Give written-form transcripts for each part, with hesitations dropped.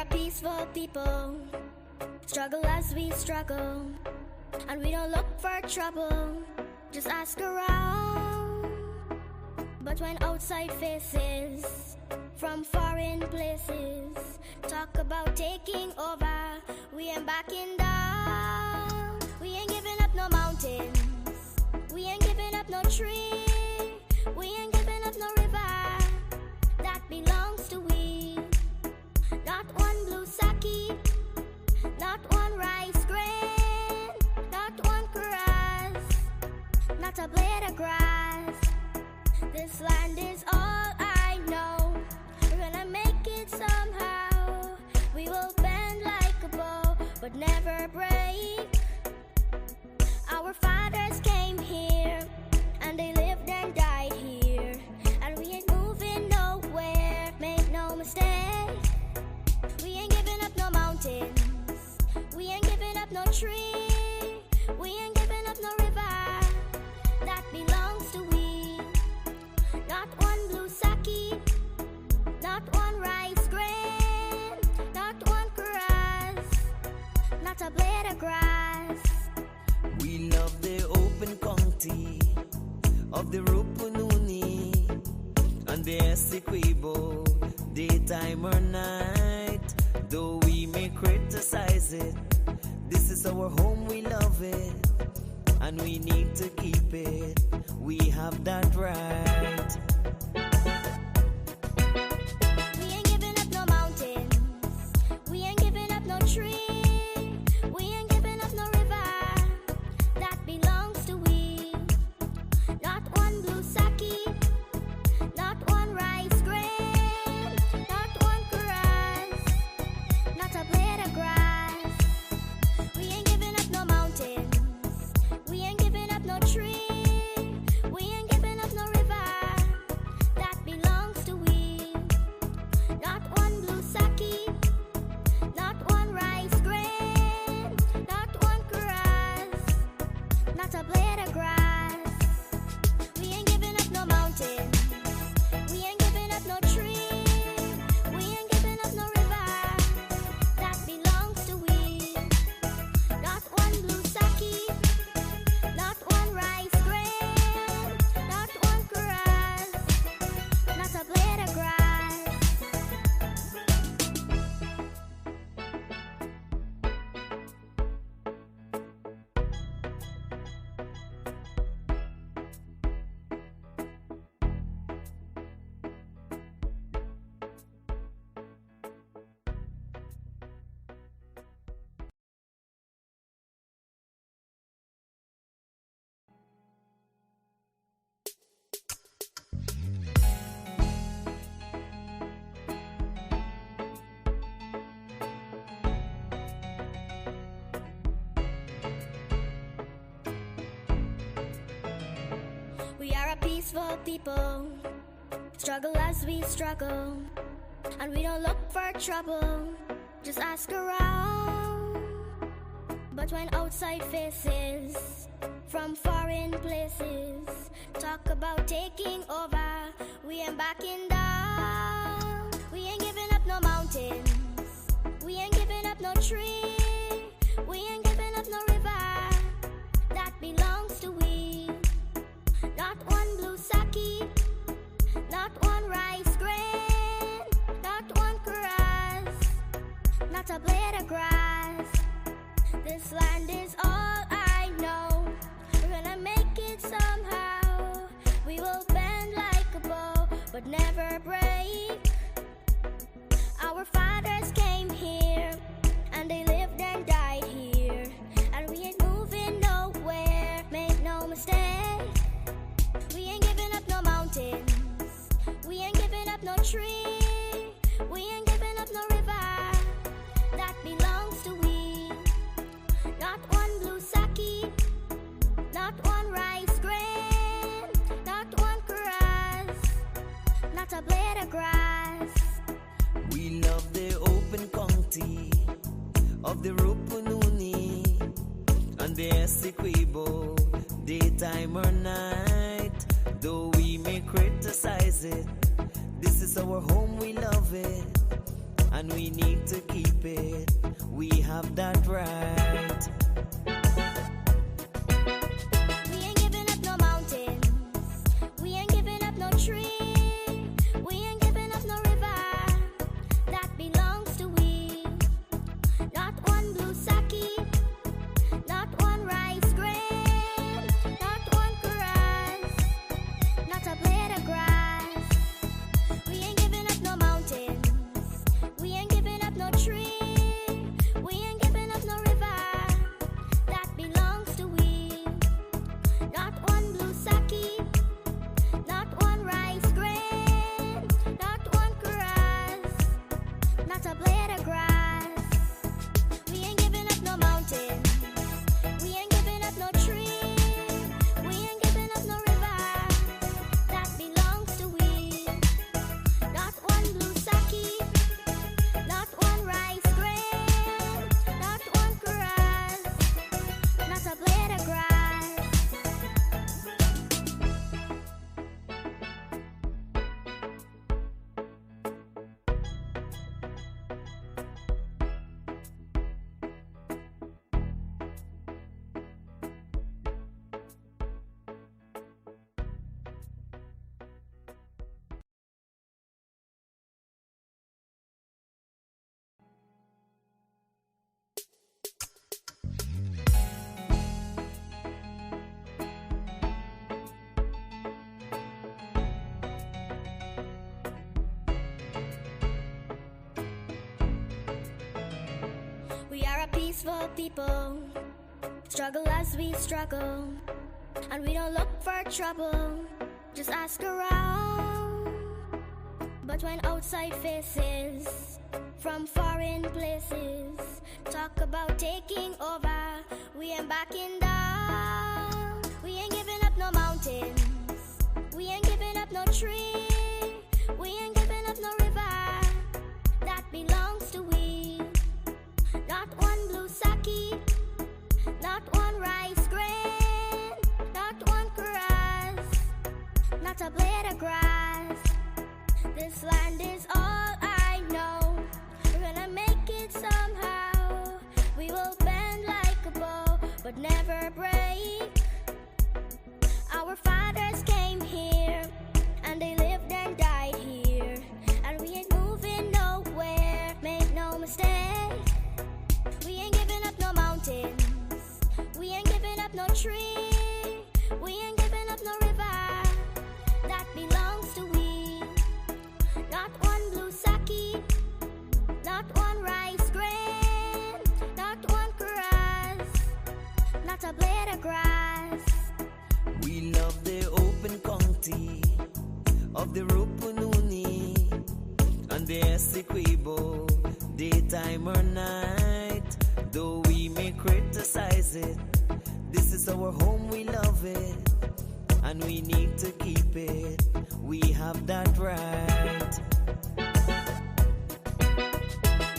a peaceful people, struggle as we struggle, and we don't look for trouble, just ask around. But when outside faces from foreign places talk about taking over, we ain't backing down. We ain't giving up no mountains, we ain't giving up no tree, we ain't giving up no river that belongs to we. Not one blue sake, not one rice grain, not one grass, not a blade of grass. This land is all I know. We're gonna make it somehow. We will bend like a bow, but never break. Our fathers came here, and they lived and died here, and we ain't moving nowhere, make no mistake. We ain't giving up no mountains, we ain't giving up no tree, we ain't giving up no river that belongs to we. Not one blue sake, not one rice grain, not one grass, not a blade of grass. We love the open county of the Rupununi and the Essequibo, daytime or night. Though we may criticize it, this is our home, we love it, and we need to keep it. We have that right. We ain't giving up no mountains, we ain't giving up no tree, we ain't giving up no river that belongs to we. Not one blue sake, not one rice grain, not one grass, not a blade of grass. We ain't giving up no mountains, we ain't giving up no tree, we ain't giving up no river that belongs to we. Not one blue sake, not one rice grain, not one grass, not a blade of grass. We ain't giving up no mountains, we ain't giving up no tree, we ain't giving up no river that belongs to we. Not one blue sake, not one rice grain, not one grass, not a blade of grass. We are a peaceful people, struggle as we struggle, and we don't look for trouble, just ask around. But when outside faces from foreign places talk about taking over, we ain't backing down. We ain't giving up no mountains, we ain't giving up no tree, we ain't giving up no river that belongs to we. Not one blue sake, not one rice grain, not one grass, not a blade of grass. This land is all I know. We're gonna make it somehow. We will bend like a bow, but never break. Our fathers came here, and they lived and died here, and we ain't moving nowhere, make no mistake. We ain't giving up no mountains, we ain't giving up no tree, we ain't giving up no river that belongs to we. Not one blue sake, not one rice grain, not one grass, not a blade of grass. We love the open county of the Rupununi and the Essequibo, daytime or night. Though we may criticize it, this is our home, we love it, and we need to keep it. We have that right. We ain't giving up no mountains. We ain't giving up no tree. We ain't giving up no river that belongs to we. Not one blue sake, not one rice grain, not one grass, not a blade of grass. We ain't giving up no mountains. We ain't giving up no tree. We ain't giving up no river that belongs to we. Not one blue sake, not one rice grain, not one grass, not a blade of grass. We ain't giving up no mountains. We ain't giving up no tree. We ain't giving up no river that belongs to we. Not one blue sake, not one rice grain, not one grass, not a blade of grass. We are a peaceful people, struggle as we struggle, and we don't look for trouble, just ask around. But when outside faces from foreign places talk about taking over, we ain't backing down. We ain't giving up no mountains. We ain't giving up no tree. We ain't giving up no river that belongs to we. Not one blue sake, not one rice grain, not one grass, not a blade of grass. This land is all I know. We're gonna make it somehow. We will bend like a bow, but never break. Our fathers came here, and they lived and died here, and we ain't moving nowhere, make no mistake. We ain't giving up no mountains. We ain't giving up no tree. We ain't giving up no river that belongs to we. Not one blue sake, not one rice grain, not one grass, not a blade of grass. We love the open county of the Rupununi and the Essequibo, daytime or night. Though we may criticize it, this is our home, we love it, and we need to keep it. We have that right.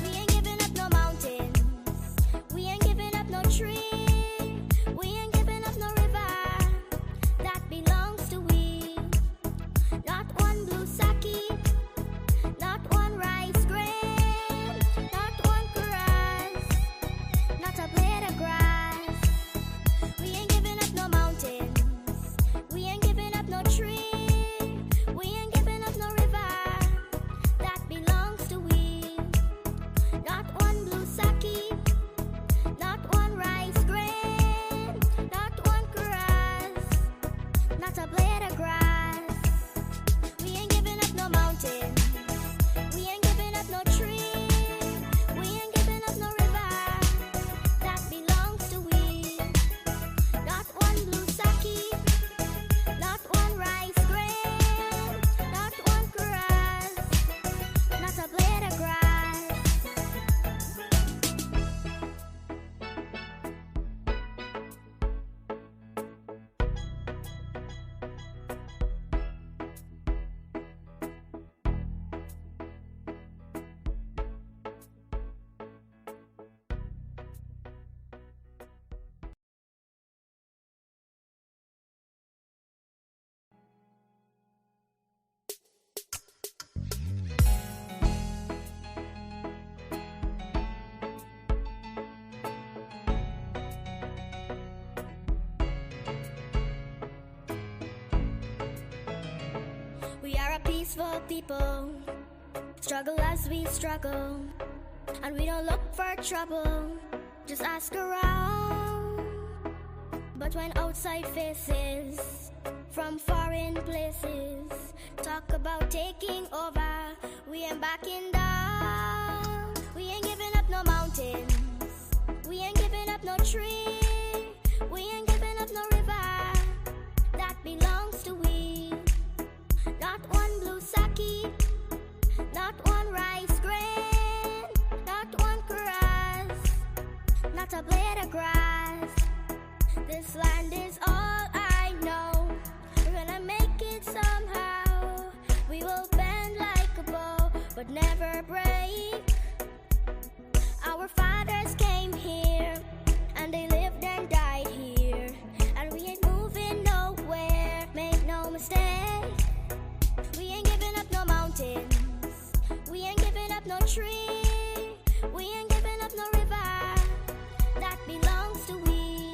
We ain't giving up no mountains. We ain't giving up no tree. We ain't giving up no river that belongs to we. Not one blue sake, not one rice grain, not one grass, not a blade of grass. We ain't giving up no mountains. We ain't giving up no tree. We ain't giving up no river We are a peaceful people, struggle as we struggle, and we don't look for trouble, just ask around. But when outside faces from foreign places talk about taking over, we ain't backing down. We ain't giving up no mountains, we ain't giving up no tree, we ain't giving up no river that belongs to we. Not one blue sake, not one rice grain, not one grass, not a blade of grass. This land is all I know. We're gonna make it somehow. We will bend like a bow, but never break. Our fathers came here, and they lived and died here, and we ain't moving nowhere, make no mistake. We ain't giving up no mountains, we ain't giving up no tree, we ain't giving up no river that belongs to we.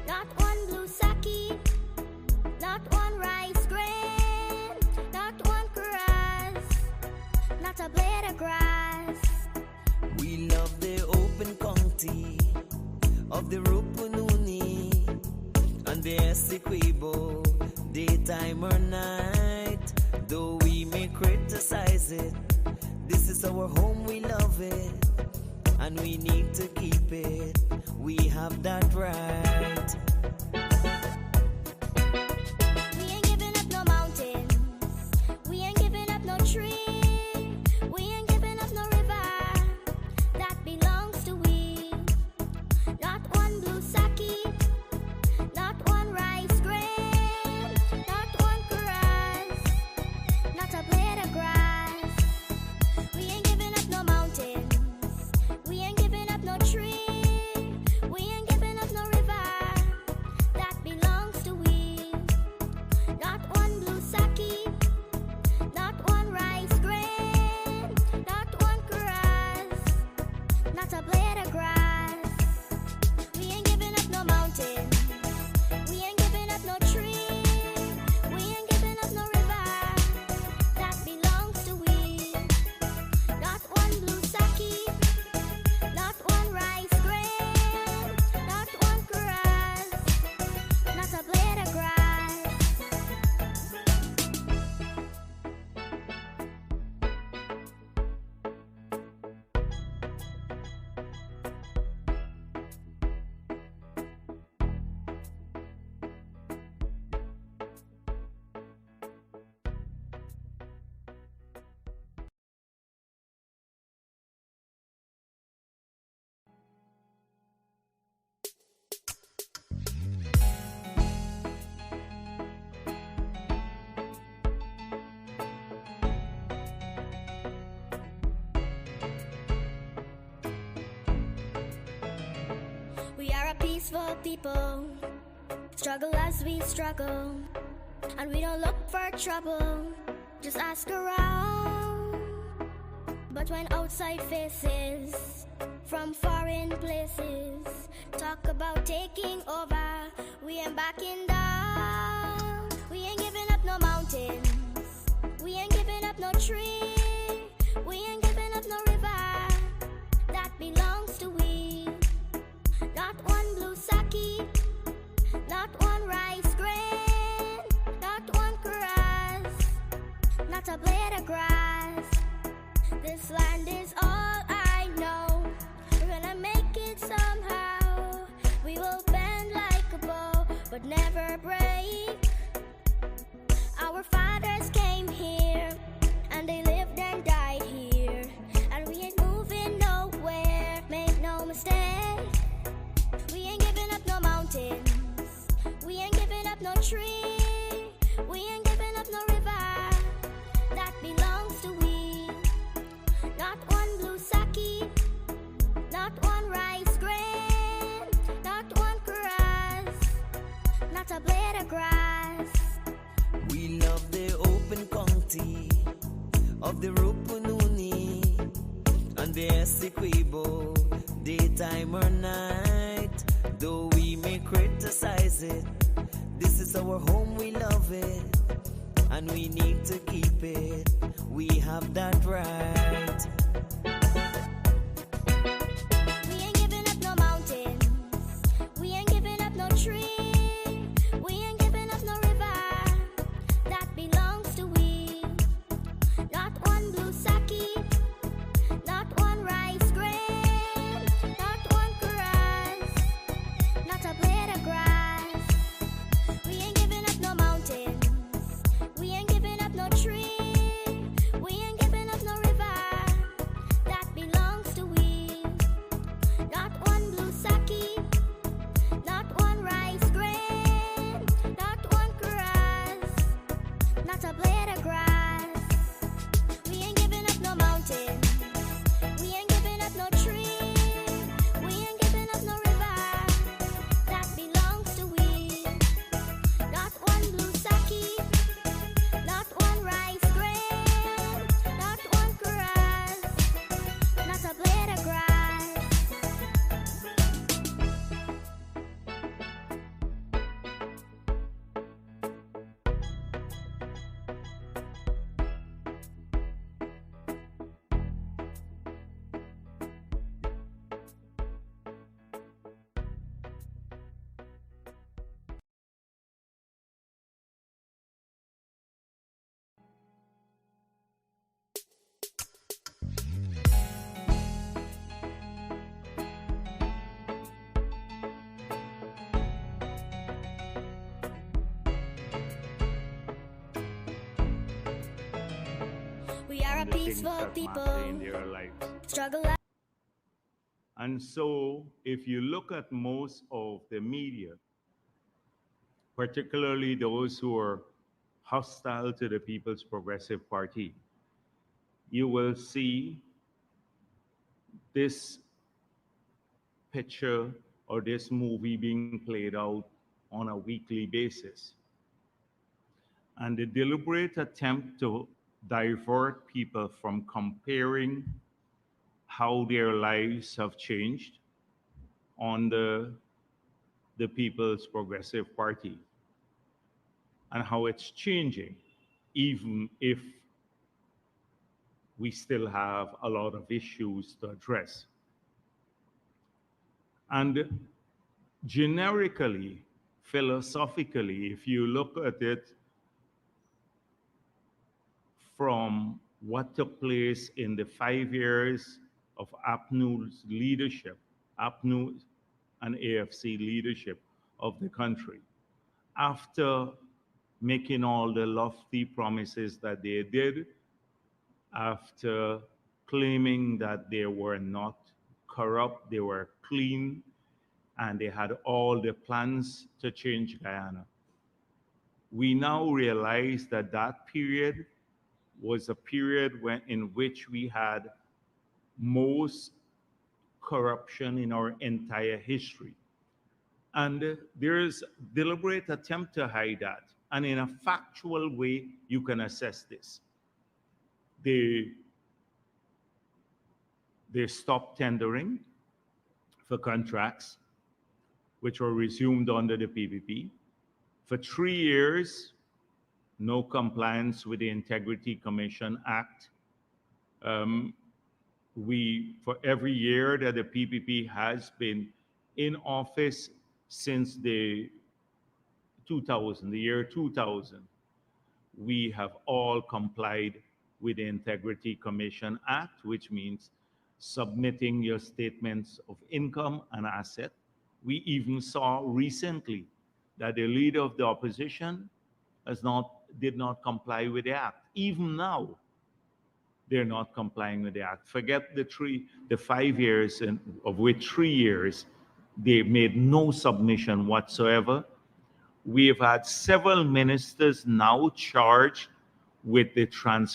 Not one blue sake, not one rice grain, not one grass, not a blade of grass. We love the open county of the Rupununi and the Essequibo, daytime or night. Though we may criticize it, this is our home, we love it, and we need to keep it. We have that right. We ain't giving up no mountains, we ain't giving up no tree, we ain't giving up no river that belongs to we. Not one blue sake, not one rice grain, not one grass, not a blade of grass. We ain't giving up no mountains, we ain't giving up no tree, we ain't giving up no river that belongs to we. Not one blue sake, not one rice grain, not one grass, not a blade of grass. We ain't giving up no mountains, we ain't giving up no tree, we ain't giving up no river that belongs to we. Not one blue sake, not one rice grain, not one grass, not a blade of grass. We are a peaceful people, struggle as we struggle, and we don't look for trouble, just ask around. But when outside faces from foreign places talk about taking over, we ain't backing down. We ain't giving up no mountains, we ain't giving up no tree, we ain't giving up no river that belongs to we. Not one blue sake, not one rice grain, not one grass, not a blade of grass. This land is all I know. We're gonna make it somehow. We will bend like a bow, but never break. Our fathers came here, and they lived and died here, and we ain't moving nowhere, make no mistake. We ain't giving up no mountains, we ain't giving up no tree, we ain't giving up no river that belongs to we. Not one blue sake, not one rice grain, not one grass, not a blade of grass. We love the open county of the Rupununi and the Essequibo, daytime or night. Though we may criticize it, this is our home, we love it, and we need to keep it. We have that right. We ain't giving up no mountains. We ain't giving up no tree. We ain't giving up no river that belongs to we. Not one blue sake, not one rice grain, not one grass, not a blade of grass. We ain't giving up no mountains. We ain't giving up no tree. We ain't giving up no river that belongs to we. Not one blue sake, not one rice grain, not one grass, not a blade of grass. We ain't giving up no mountain. We ain't giving up no tree. We ain't giving up no river that belongs to we. Not one blue sake, not one rice grain, not one grass, not a blade of grass. We are a the things peaceful that matter people. in their lives. Struggle. And so, if you look at most of the media, particularly those who are hostile to the People's Progressive Party, you will see this picture or this movie being played out on a weekly basis. And the deliberate attempt to divert people from comparing how their lives have changed on the People's Progressive Party and how it's changing, even if we still have a lot of issues to address. And generically, philosophically, if you look at it from what took place in the 5 years of APNU's leadership, APNU and AFC leadership of the country, after making all the lofty promises that they did, after claiming that they were not corrupt, they were clean, and they had all the plans to change Guyana. We now realize that that period was a period in which we had most corruption in our entire history. And there's deliberate attempt to hide that. And in a factual way, you can assess this. They stopped tendering for contracts, which were resumed under the PPP. For 3 years, no compliance with the Integrity Commission Act. For every year that the PPP has been in office since the year 2000, we have all complied with the Integrity Commission Act, which means submitting your statements of income and asset. We even saw recently that the leader of the opposition did not comply with the act. Even now, they're not complying with the act. Forget the 5 years, of which 3 years they made no submission whatsoever. We have had several ministers now charged with the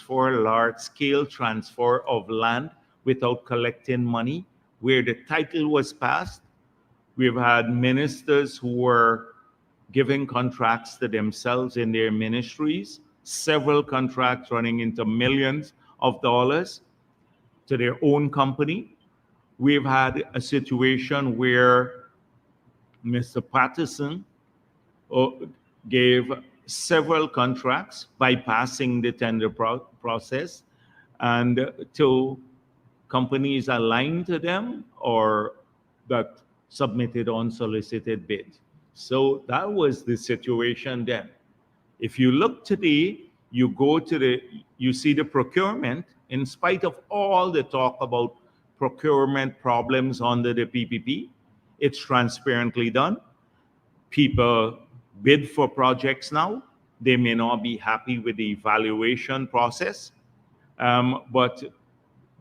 large-scale transfer of land without collecting money, where the title was passed. We've had ministers who were giving contracts to themselves in their ministries, several contracts running into millions of dollars to their own company. We've had a situation where Mr. Patterson gave several contracts, bypassing the tender process, and to companies aligned to them or that submitted unsolicited bids. So that was the situation then. If you look today, you see the procurement, in spite of all the talk about procurement problems under the PPP, it's transparently done. People bid for projects now. They may not be happy with the evaluation process, but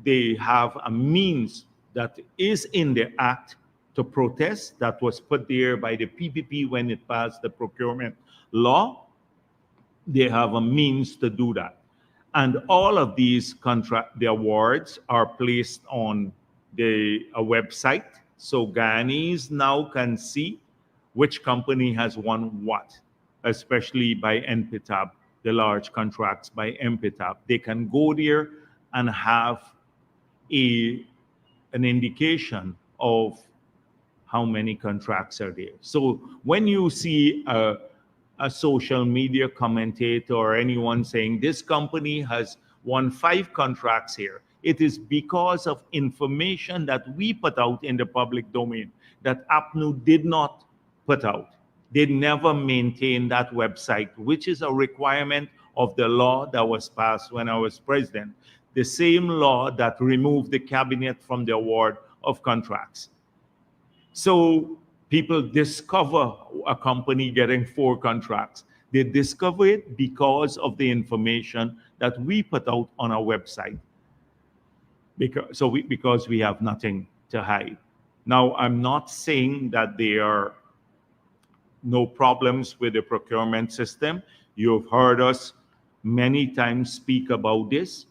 they have a means that is in the act to protest that was put there by the PPP when it passed the procurement law. They have a means to do that. And all of these the awards are placed on a website. So Guyanese now can see which company has won what, especially by NPTAB, the large contracts by NPTAB. They can go there and have an indication of how many contracts are there. So when you see a social media commentator or anyone saying this company has won 5 contracts here, it is because of information that we put out in the public domain that APNU did not put out. They never maintained that website, which is a requirement of the law that was passed when I was president. The same law that removed the cabinet from the award of contracts. So people discover a company getting 4 contracts. They discover it because of the information that we put out on our website. Because we have nothing to hide. Now, I'm not saying that there are no problems with the procurement system. You've heard us many times speak about this,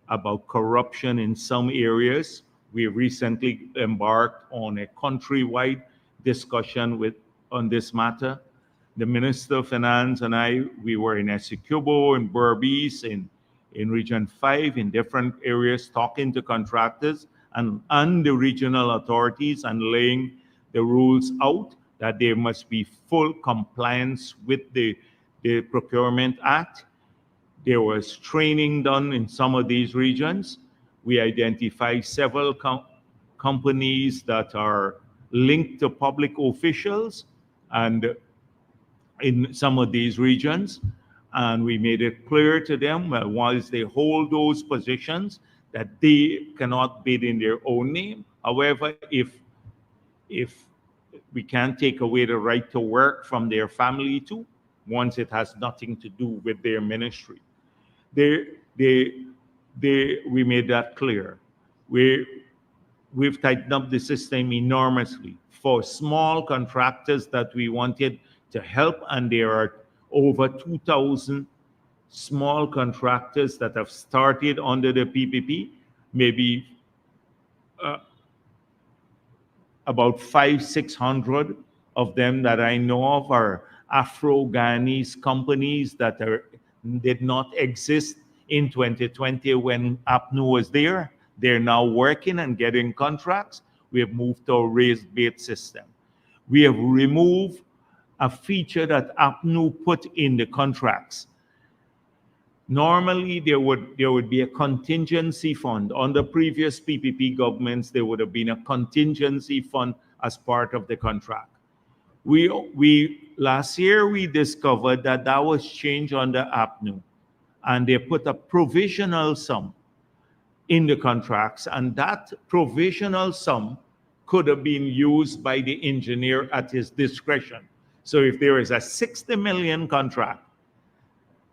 about corruption in some areas. We recently embarked on a countrywide discussion on this matter. The Minister of Finance and I, we were in Essequibo, in Berbice, in Region 5, in different areas, talking to contractors and the regional authorities and laying the rules out that there must be full compliance with the Procurement Act. There was training done in some of these regions. We identified several companies that are linked to public officials and in some of these regions. And we made it clear to them that once they hold those positions, that they cannot bid in their own name. However, if we can't take away the right to work from their family too, once it has nothing to do with their ministry. We made that clear. We've tightened up the system enormously for small contractors that we wanted to help, and there are over 2,000 small contractors that have started under the PPP. Maybe about 500-600 of them that I know of are Afro-Guyanese companies that did not exist in 2020 when APNU was there. They're now working and getting contracts. We have moved to a raised bid system. We have removed a feature that APNU put in the contracts. Normally, there would be a contingency fund. Under previous PPP governments, there would have been a contingency fund as part of the contract. Last year, we discovered that was changed under APNU, and they put a provisional sum in the contracts, and that provisional sum could have been used by the engineer at his discretion. So if there is a 60 million contract,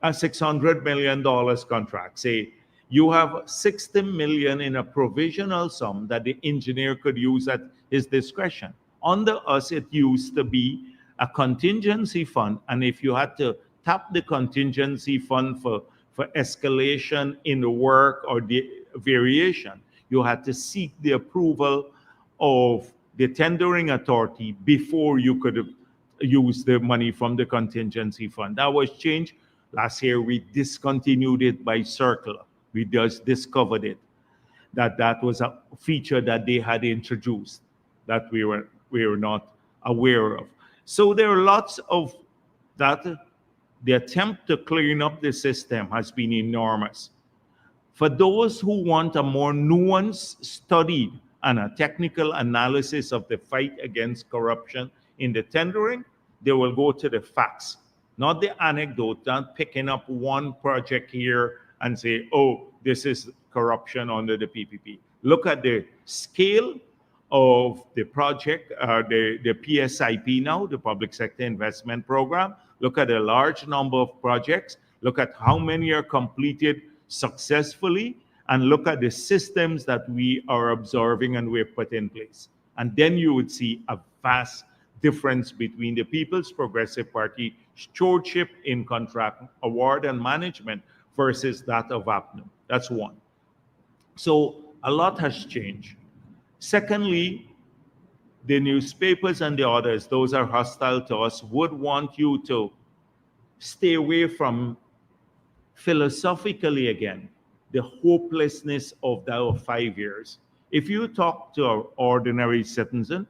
a $600 million contract, say you have 60 million in a provisional sum that the engineer could use at his discretion. Under us, it used to be a contingency fund, and if you had to tap the contingency fund for escalation in the work or the variation, you had to seek the approval of the tendering authority before you could use the money from the contingency fund. That was changed. Last year, we discontinued it by circular. We just discovered it, that was a feature that they had introduced that we were not aware of. So there are lots of that The attempt to clean up the system has been enormous. For those who want a more nuanced study and a technical analysis of the fight against corruption in the tendering, they will go to the facts, not the anecdote, not picking up one project here and say, oh, this is corruption under the PPP. Look at the scale of the project, the PSIP now, the Public Sector Investment Program. Look at a large number of projects. Look at how many are completed successfully, and look at the systems that we are observing and we've put in place. And then you would see a vast difference between the People's Progressive Party stewardship in contract award and management versus that of APNU. That's one. So a lot has changed. Secondly, the newspapers and the others, those are hostile to us, would want you to stay away from, philosophically again, the hopelessness of the 5 years. If you talk to an ordinary citizen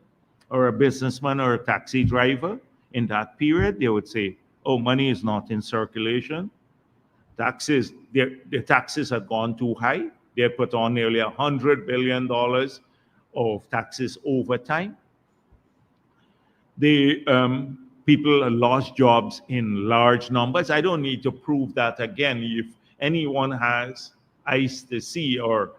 or a businessman or a taxi driver in that period, they would say, oh, money is not in circulation. Taxes, the taxes have gone too high. They put on nearly $100 billion of taxes over time. The people lost jobs in large numbers. I don't need to prove that again. If anyone has eyes to see or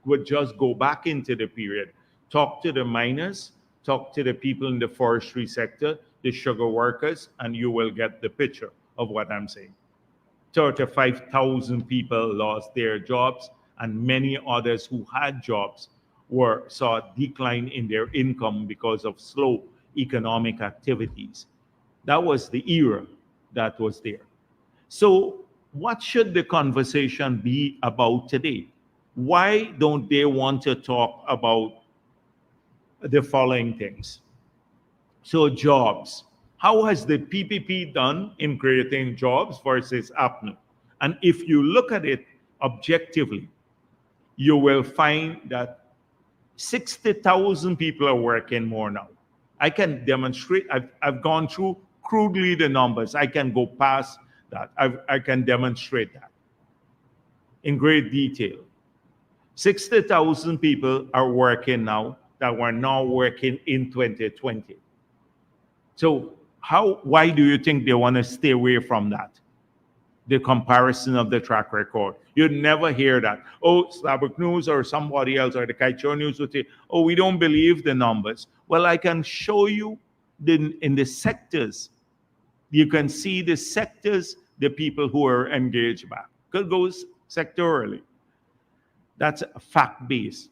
would just go back into the period, talk to the miners, talk to the people in the forestry sector, the sugar workers, and you will get the picture of what I'm saying. 35,000 people lost their jobs, and many others who had jobs saw a decline in their income because of slow economic activities. That was the era that was there. So what should the conversation be about today? Why don't they want to talk about the following things? So jobs. How has the PPP done in creating jobs versus APNU? And if you look at it objectively, you will find that 60,000 people are working more now. I can demonstrate, I've gone through crudely the numbers. I can go past that. I can demonstrate that in great detail. 60,000 people are working now that were not working in 2020. So why do you think they want to stay away from that? The comparison of the track record. You'd never hear that. Oh, Slabrook News or somebody else or the Kaieteur News would say, oh, we don't believe the numbers. Well, I can show you in the sectors. You can see the sectors, the people who are engaged back. Could go sectorally. That's fact-based.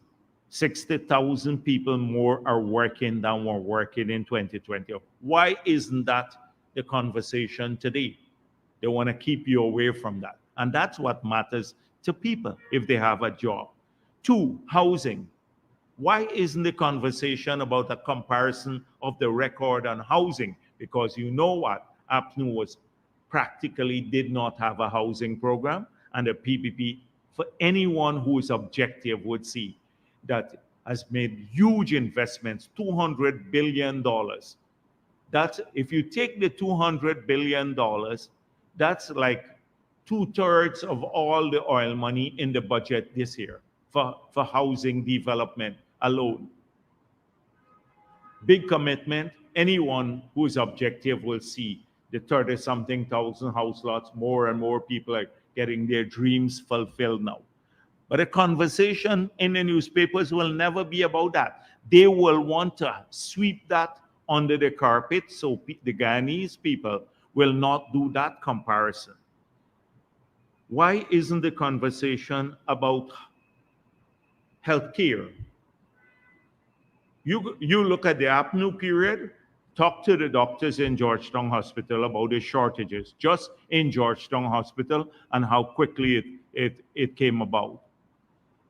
60,000 people more are working than were working in 2020. Why isn't that the conversation today? They want to keep you away from that. And that's what matters to people if they have a job. 2, housing. Why isn't the conversation about a comparison of the record on housing? Because you know what? APNU was practically did not have a housing program, and the PPP, for anyone who is objective, would see that has made huge investments, $200 billion. That's, if you take the $200 billion, that's like 2/3 of all the oil money in the budget this year for housing development alone. Big commitment. Anyone who is objective will see the 30-something thousand house lots. More and more people are getting their dreams fulfilled now. But a conversation in the newspapers will never be about that. They will want to sweep that under the carpet so the Guyanese people will not do that comparison. Why isn't the conversation about healthcare? You look at the APNU period, talk to the doctors in Georgetown Hospital about the shortages, just in Georgetown Hospital, and how quickly it came about.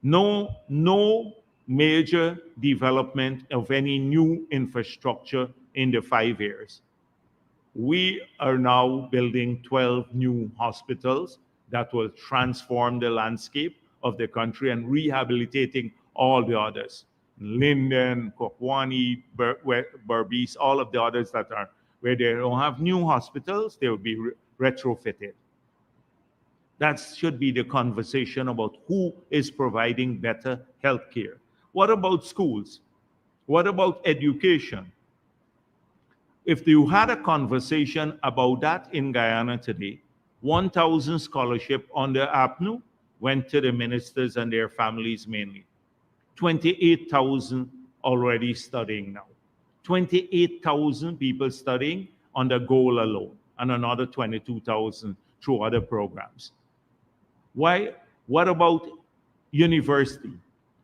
No major development of any new infrastructure in the 5 years. We are now building 12 new hospitals that will transform the landscape of the country and rehabilitating all the others. Linden, Kokwani, Berbice, all of the others that are where they don't have new hospitals, they will be retrofitted. That should be the conversation about who is providing better health care. What about schools? What about education? If you had a conversation about that in Guyana today, 1,000 scholarship under APNU went to the ministers and their families mainly. 28,000 already studying now. 28,000 people studying on the goal alone, and another 22,000 through other programs. Why? What about university?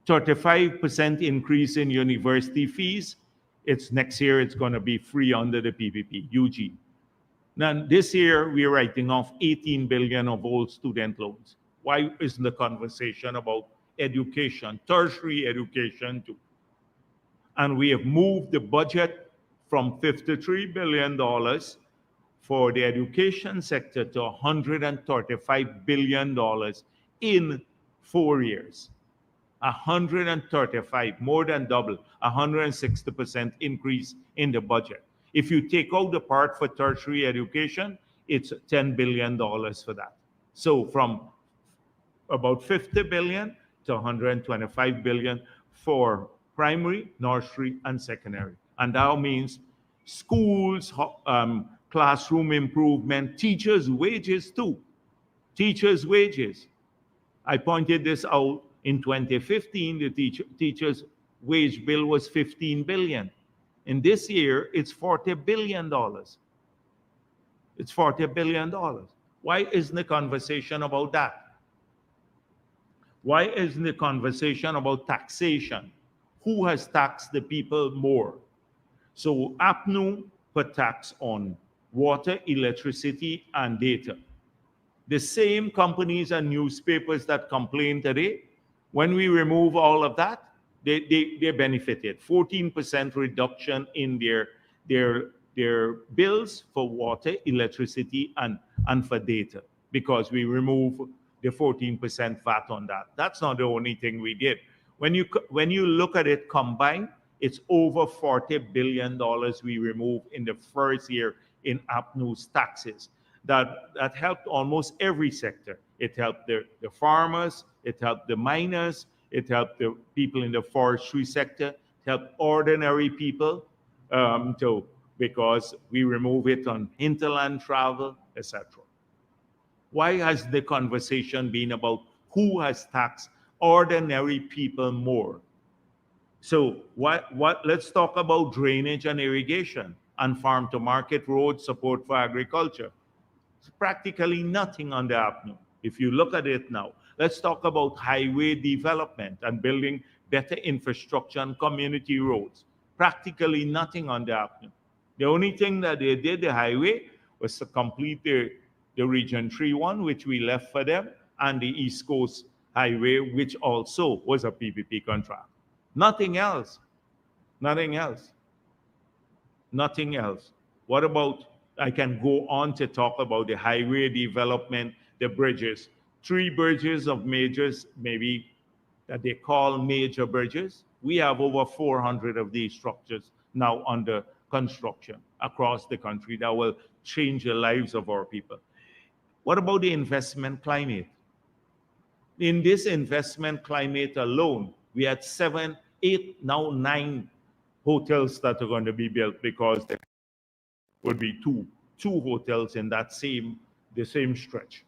35% increase in university fees. It's next year, it's going to be free under the PPP, UG. Now, this year, we're writing off 18 billion of old student loans. Why isn't the conversation about education, tertiary education too? And we have moved the budget from $53 billion for the education sector to $135 billion in 4 years. 135, more than double, 160% increase in the budget. If you take out the part for tertiary education, it's $10 billion for that. So from about 50 billion to 125 billion for primary, nursery, and secondary. And that means schools, classroom improvement, teachers' wages too. Teachers' wages. I pointed this out in 2015, the teachers' wage bill was 15 billion. In this year, it's $40 billion. It's $40 billion. Why isn't the conversation about that? Why isn't the conversation about taxation? Who has taxed the people more? So APNU put tax on water, electricity, and data. The same companies and newspapers that complain today, when we remove all of that, they benefited. 14% reduction in their bills for water, electricity, and for data, because we remove the 14% VAT on that. That's not the only thing we did. When you look at it combined, it's over $40 billion we removed in the first year in APNU's taxes. That helped almost every sector. It helped the farmers, it helped the miners, it helped the people in the forestry sector, it helped ordinary people, because we remove it on hinterland travel, etc. Why has the conversation been about who has taxed ordinary people more? So let's talk about drainage and irrigation and farm to market road support for agriculture. It's practically nothing on the APNU. If you look at it now, let's talk about highway development and building better infrastructure and community roads. Practically nothing on the APNU. The only thing that they did, the highway, was to complete the Region 3 one, which we left for them, and the East Coast Highway, which also was a PPP contract. Nothing else. Nothing else. Nothing else. What about, I can go on to talk about the highway development, the bridges. 3 bridges of majors, maybe that they call major bridges. We have over 400 of these structures now under construction across the country that will change the lives of our people. What about the investment climate? In this investment climate alone, we had 7, 8, now 9 hotels that are going to be built, because there would be two hotels in the same stretch.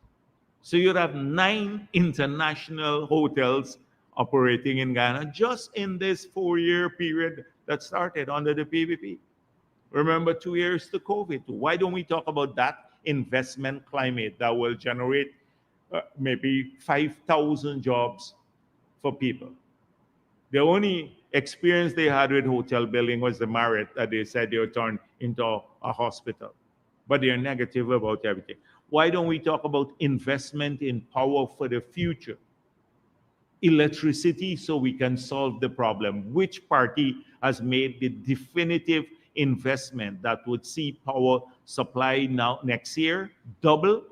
So you'd have 9 international hotels operating in Ghana just in this 4-year period that started under the PPP. Remember, 2 years to COVID. Why don't we talk about that investment climate that will generate maybe 5,000 jobs for people? The only experience they had with hotel building was the Marriott that they said they would turn into a hospital. But they're negative about everything. Why don't we talk about investment in power for the future? Electricity, so we can solve the problem. Which party has made the definitive investment that would see power supply now next year double,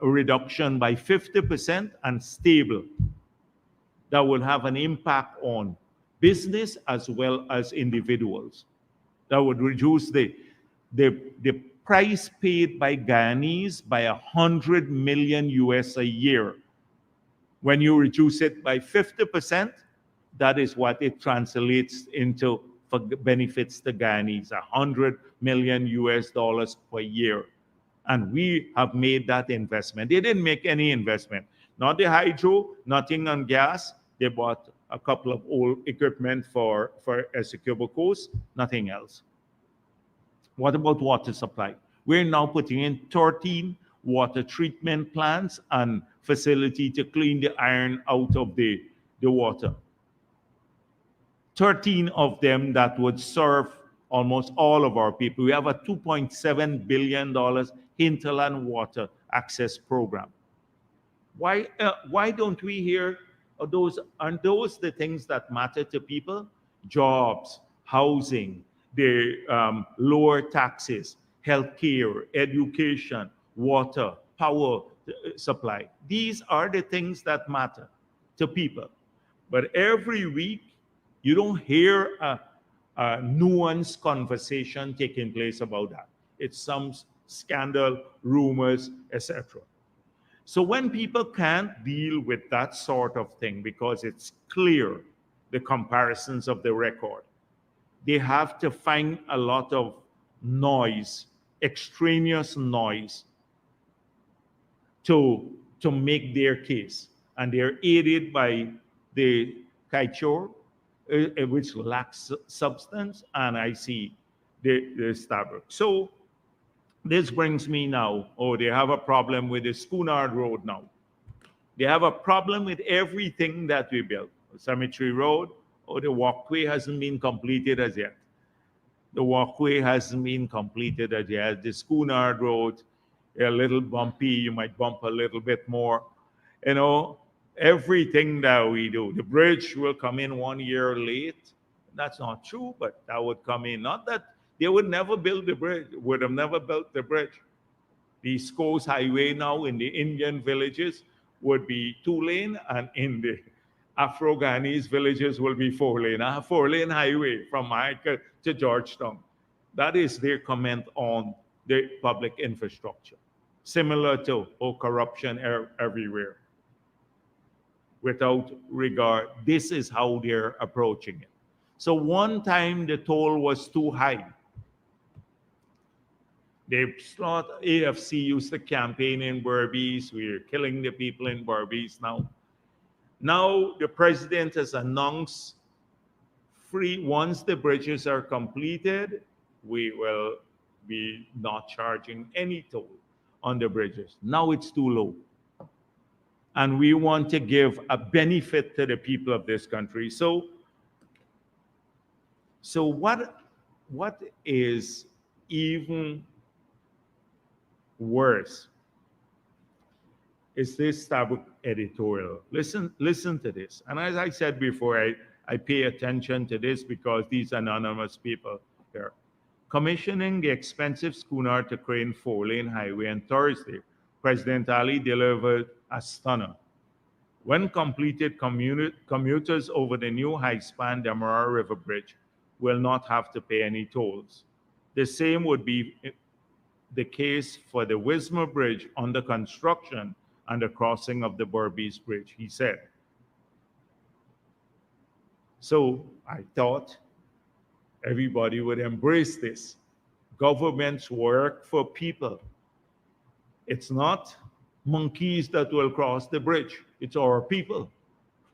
reduction by 50%, and stable? That will have an impact on business as well as individuals. That would reduce the price paid by Guyanese by 100 million US a year. When you reduce it by 50%, that is what it translates into for benefits to Guyanese, 100 million US dollars per year. And we have made that investment. They didn't make any investment. Not the hydro, nothing on gas. They bought a couple of old equipment for Essequibo Coast, nothing else. What about water supply? We're now putting in 13 water treatment plants and facility to clean the iron out of the water. 13 of them that would serve almost all of our people. We have a $2.7 billion hinterland water access program. Why don't we hear of those? Aren't those the things that matter to people? Jobs, housing, the lower taxes, healthcare, education, water, power supply. These are the things that matter to people. But every week, you don't hear a nuanced conversation taking place about that. It's some scandal, rumors, etc. So when people can't deal with that sort of thing because it's clear, the comparisons of the record, they have to find a lot of noise, extraneous noise, to make their case. And they're aided by the Kaichor, which lacks substance, and I see the Starbucks. So this brings me now, they have a problem with the Schoonard Road now. They have a problem with everything that we built. Cemetery Road, the walkway hasn't been completed as yet. The walkway hasn't been completed as yet. The Schoonard Road, a little bumpy, you might bump a little bit more. Everything that we do. The bridge will come in 1 year late. That's not true, but that would come in. Not that they would never build the bridge, would have never built the bridge. The East Coast Highway now in the Indian villages would be 2-lane, and in the Afro-Ghanese villages will be 4-lane. A 4-lane highway from Jamaica to Georgetown. That is their comment on the public infrastructure. Similar to corruption everywhere. Without regard, this is how they're approaching it. So one time the toll was too high. AFC used to campaign in Berbice. We're killing the people in Berbice now. Now the president has announced once the bridges are completed, we will be not charging any toll on the bridges. Now it's too low. And we want to give a benefit to the people of this country. So what is even worse is this Starbucks editorial. Listen to this. And as I said before, I pay attention to this because these anonymous people here. Commissioning the expensive schooner to Crane 4-lane highway on Thursday, President Ali delivered a stunner. When completed, commuters over the new high-span Demerara River Bridge will not have to pay any tolls. The same would be the case for the Wismar Bridge under construction and the crossing of the Berbice Bridge, he said. So I thought everybody would embrace this. Governments work for people. It's not monkeys that will cross the bridge. It's our people,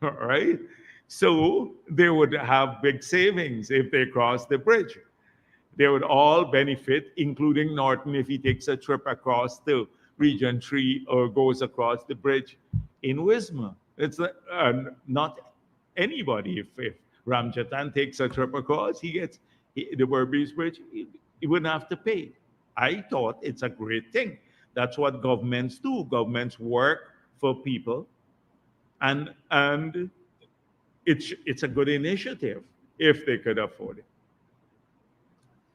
all right? So they would have big savings if they cross the bridge. They would all benefit, including Norton, if he takes a trip across the Region 3 or goes across the bridge in Wismar. It's not anybody. If Ramjatan takes a trip across, he gets the Berbice Bridge, he wouldn't have to pay. I thought it's a great thing. That's what governments do. Governments work for people, and it's a good initiative if they could afford it.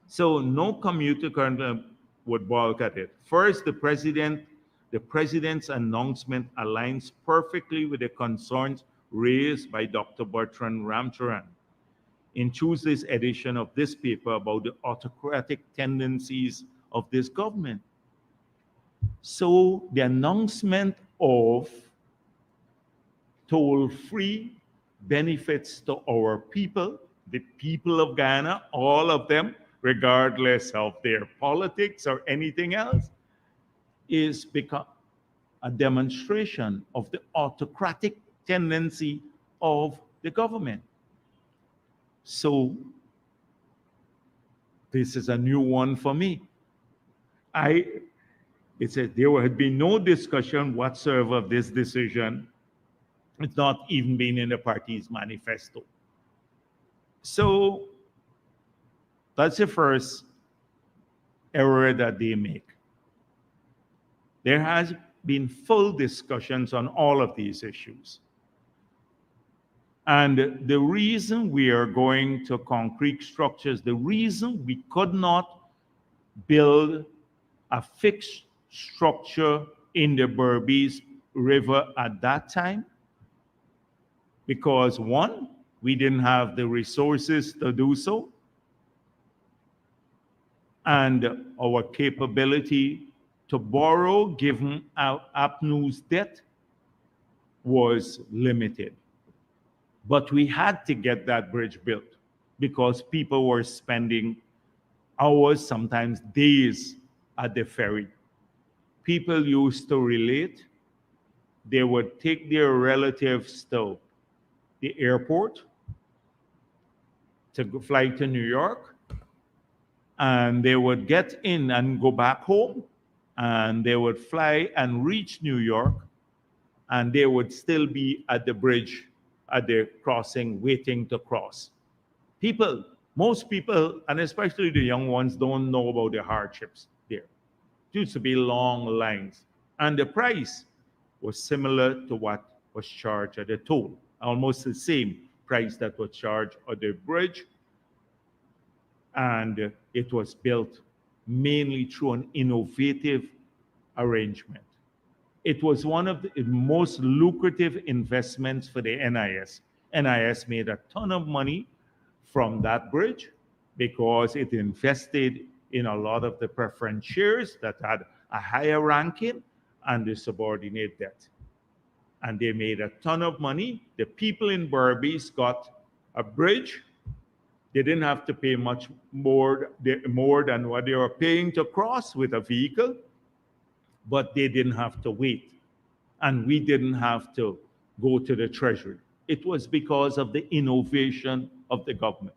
So no commuter currently would balk at it. First, the president's announcement aligns perfectly with the concerns raised by Dr. Bertrand Ramcharan in Tuesday's edition of this paper about the autocratic tendencies of this government. So the announcement of toll-free benefits to our people, the people of Ghana, all of them, regardless of their politics or anything else, is become a demonstration of the autocratic tendency of the government. So this is a new one for me. It said there had been no discussion whatsoever of this decision. It's not even been in the party's manifesto. So that's the first error that they make. There has been full discussions on all of these issues. And the reason we are going to concrete structures, the reason we could not build a fixed structure in the Berbice River at that time, because one, we didn't have the resources to do so, and our capability to borrow, given our APNU's debt, was limited. But we had to get that bridge built because people were spending hours, sometimes days, at the ferry. People used to relate. They would take their relatives to the airport to fly to New York, and they would get in and go back home, and they would fly and reach New York, and they would still be at the bridge, at the crossing, waiting to cross. People, most people, and especially the young ones, don't know about the hardships there. It used to be long lines, and the price was similar to what was charged at the toll, almost the same price that was charged at the bridge, and it was built mainly through an innovative arrangement. It was one of the most lucrative investments for the NIS. NIS made a ton of money from that bridge because it invested in a lot of the preference shares that had a higher ranking and the subordinate debt. And they made a ton of money. The people in Berbice got a bridge. They didn't have to pay much more than what they were paying to cross with a vehicle, but they didn't have to wait. And we didn't have to go to the treasury. It was because of the innovation of the government.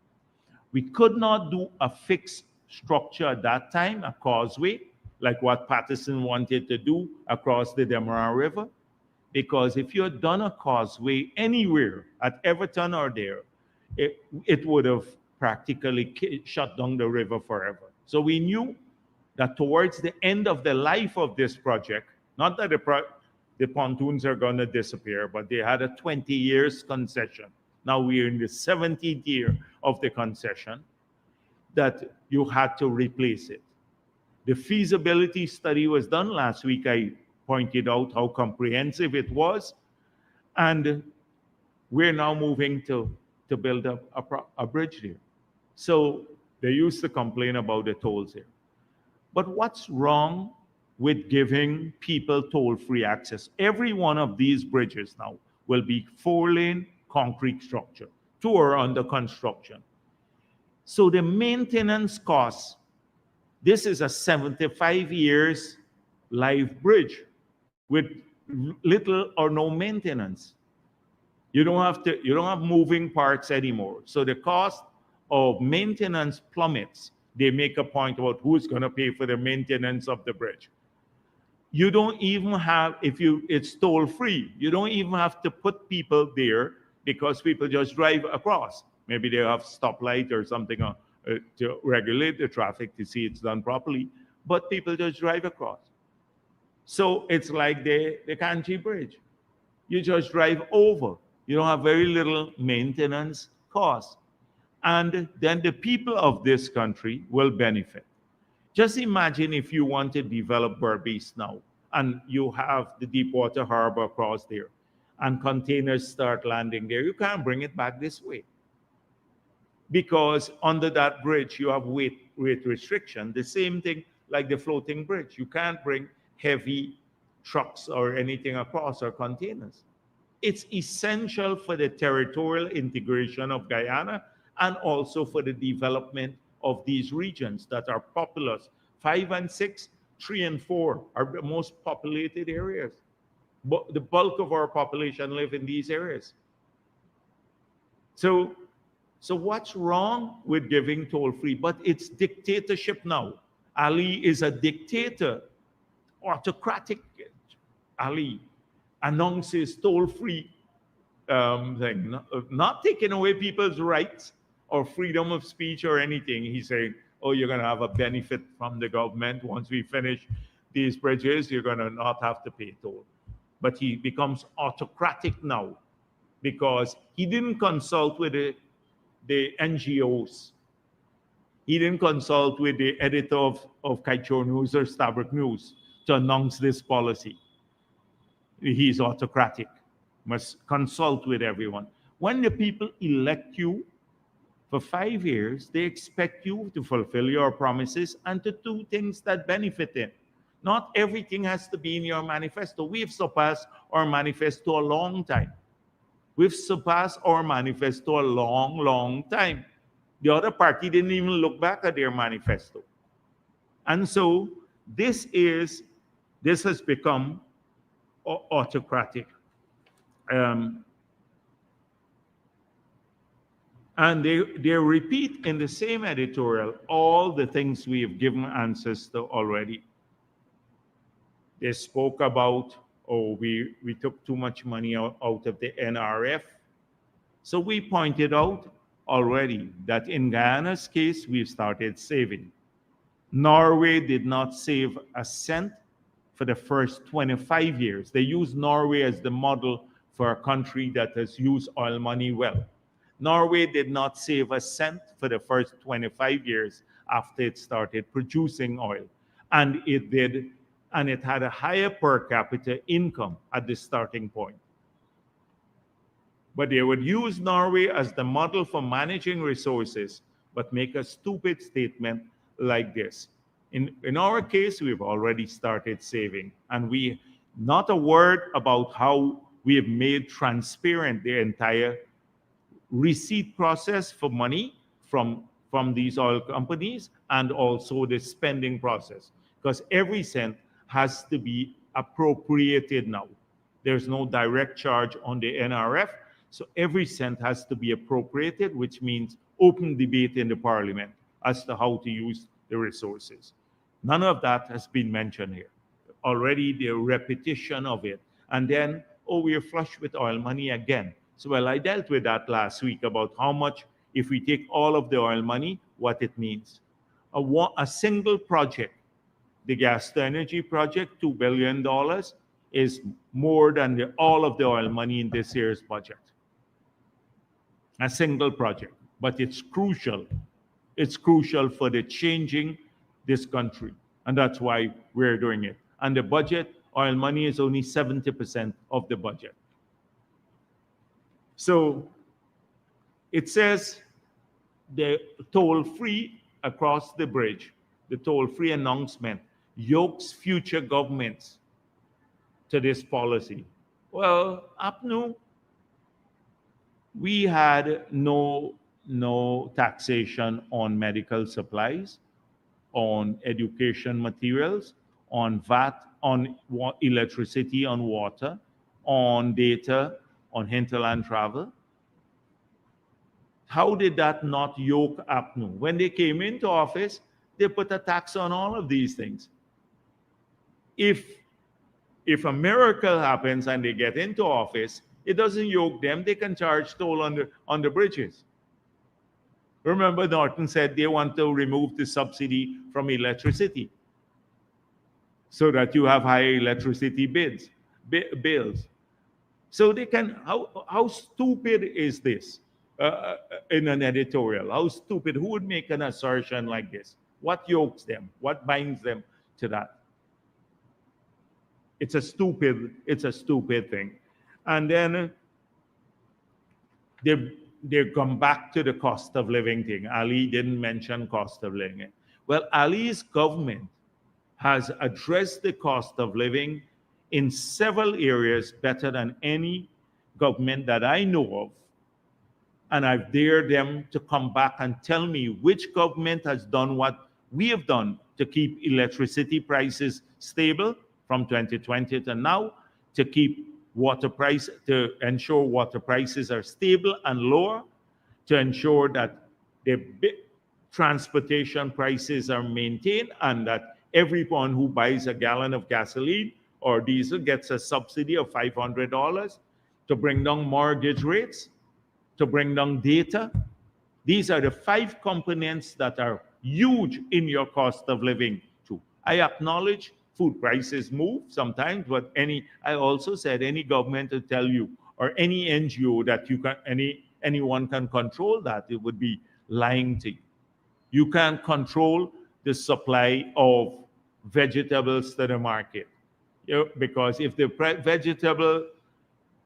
We could not do a fixed structure at that time, a causeway, like what Patterson wanted to do across the Demerara River, because if you had done a causeway anywhere, at Everton or there, it would have practically shut down the river forever. So we knew that towards the end of the life of this project, not that the pontoons are going to disappear, but they had a 20 years concession. Now we're in the 17th year of the concession, that you had to replace it. The feasibility study was done last week. I pointed out how comprehensive it was. And we're now moving to build up a bridge there. So they used to complain about the tolls here. But what's wrong with giving people toll-free access? Every one of these bridges now will be 4-lane concrete structure. 2 are under construction. So the maintenance costs, this is a 75 years live bridge with little or no maintenance. You don't have moving parts anymore. So the cost of maintenance plummets. They make a point about who's going to pay for the maintenance of the bridge. You don't even have, it's toll free, you don't even have to put people there because people just drive across. Maybe they have stoplight or something to regulate the traffic to see it's done properly, but people just drive across. So it's like the Kanchi Bridge. You just drive over. You don't have very little maintenance cost. And then the people of this country will benefit. Just imagine if you want to develop Berbice now, and you have the Deepwater Harbor across there, and containers start landing there. You can't bring it back this way. Because under that bridge, you have weight restriction. The same thing like the floating bridge. You can't bring heavy trucks or anything across or containers. It's essential for the territorial integration of Guyana and also for the development of these regions that are populous. 5 and 6, 3 and 4 are the most populated areas. But the bulk of our population live in these areas. So, so what's wrong with giving toll free? But it's dictatorship now. Ali is a dictator, autocratic. Ali announces toll free thing, not taking away people's rights or freedom of speech or anything. He's saying, oh, you're going to have a benefit from the government. Once we finish these bridges, you're going to not have to pay toll. But he becomes autocratic now because he didn't consult with the NGOs. He didn't consult with the editor of Kaichor News or Stabrook News to announce this policy. He's autocratic, must consult with everyone. When the people elect you for 5 years, they expect you to fulfill your promises and to do things that benefit them. Not everything has to be in your manifesto. We've surpassed our manifesto a long time. We've surpassed our manifesto a long, long time. The other party didn't even look back at their manifesto. And so this has become autocratic. And they repeat in the same editorial all the things we have given answers to already. They spoke about, oh, we took too much money out of the NRF. So we pointed out already that in Guyana's case, we've started saving. Norway did not save a cent for the first 25 years. They use Norway as the model for a country that has used oil money well. Norway did not save a cent for the first 25 years after it started producing oil. And it had a higher per capita income at the starting point. But they would use Norway as the model for managing resources, but make a stupid statement like this. In our case, we've already started saving, and not a word about how we have made transparent the entire receipt process for money from these oil companies and also the spending process, because every cent has to be appropriated now. There's no direct charge on the NRF, so every cent has to be appropriated, which means open debate in the parliament as to how to use the resources. None of that has been mentioned here. Already the repetition of it. And then, oh, we are flush with oil money again. So, well, I dealt with that last week about how much, if we take all of the oil money, what it means. A single project, the gas to energy project, $2 billion, is more than all of the oil money in this year's budget. A single project. But it's crucial. It's crucial for the changing this country. And that's why we're doing it. And the budget, oil money is only 70% of the budget. So it says the toll-free across the bridge, the toll-free announcement, yokes future governments to this policy. Well, APNU, we had no taxation on medical supplies, on education materials, on VAT, on electricity, on water, on data, on hinterland travel. How did that not yoke APNU? When they came into office, they put a tax on all of these things. If a miracle happens and they get into office, it doesn't yoke them. They can charge toll on the bridges. Remember, Norton said they want to remove the subsidy from electricity so that you have higher electricity bills. So they can, how stupid is this in an editorial? How stupid? Who would make an assertion like this? What yokes them? What binds them to that? It's a stupid thing. And then they come back to the cost of living thing. Ali didn't mention cost of living. Well, Ali's government has addressed the cost of living in several areas better than any government that I know of. And I've dared them to come back and tell me which government has done what we have done to keep electricity prices stable from 2020 to now, to keep water price, to ensure water prices are stable and lower, to ensure that the transportation prices are maintained, and that everyone who buys a gallon of gasoline or diesel gets a subsidy of $500, to bring down mortgage rates, to bring down data. These are the 5 components that are huge in your cost of living too. I acknowledge food prices move sometimes, but I also said any government to tell you, or any NGO that anyone can control that, it would be lying to you. You can't control the supply of vegetables to the market. Because if the vegetable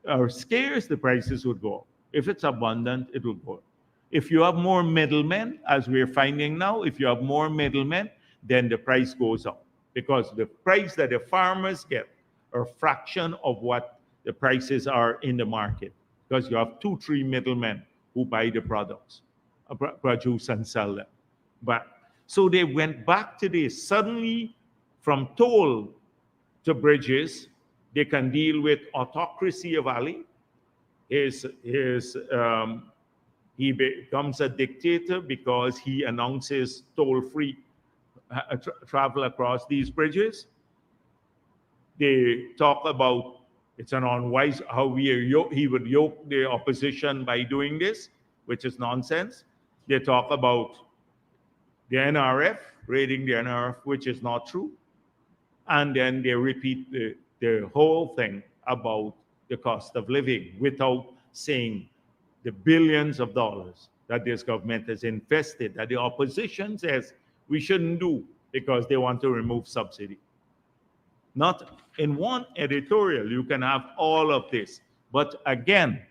are scarce, the prices would go up. If it's abundant, it will go up. If you have more middlemen, as we're finding now, if you have more middlemen, then the price goes up. Because the price that the farmers get are a fraction of what the prices are in the market. Because you have 2-3 middlemen who buy the products, produce and sell them. But so they went back to this. Suddenly, from toll to bridges, they can deal with autocracy of Ali. He becomes a dictator because he announces toll-free travel across these bridges. They talk about it's an unwise how he would yoke the opposition by doing this, which is nonsense. They talk about the NRF, raiding the NRF, which is not true. And then they repeat the whole thing about the cost of living without saying the billions of dollars that this government has invested, that the opposition says we shouldn't do because they want to remove subsidy. Not in one editorial, you can have all of this. But again,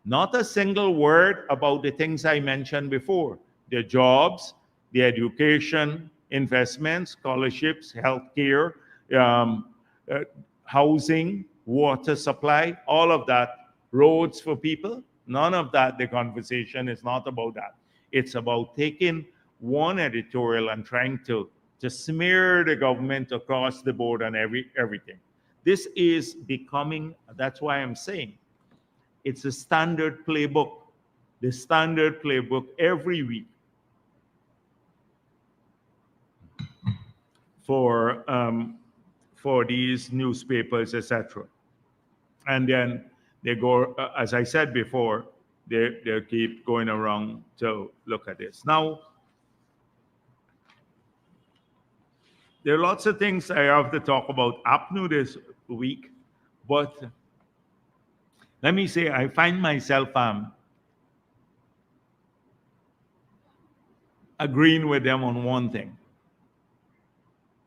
not a single word about the things I mentioned before: the jobs, the education, investments, scholarships, healthcare, housing, water supply, all of that, roads for people. None of that. The conversation is not about that. It's about taking one editorial and trying to smear the government across the board on everything. This is becoming, that's why I'm saying, it's a standard playbook. The standard playbook every week for these newspapers, etc. And then they go, as I said before, they keep going around to look at this. Now, there are lots of things I have to talk about APNU this week, but let me say I find myself agreeing with them on one thing.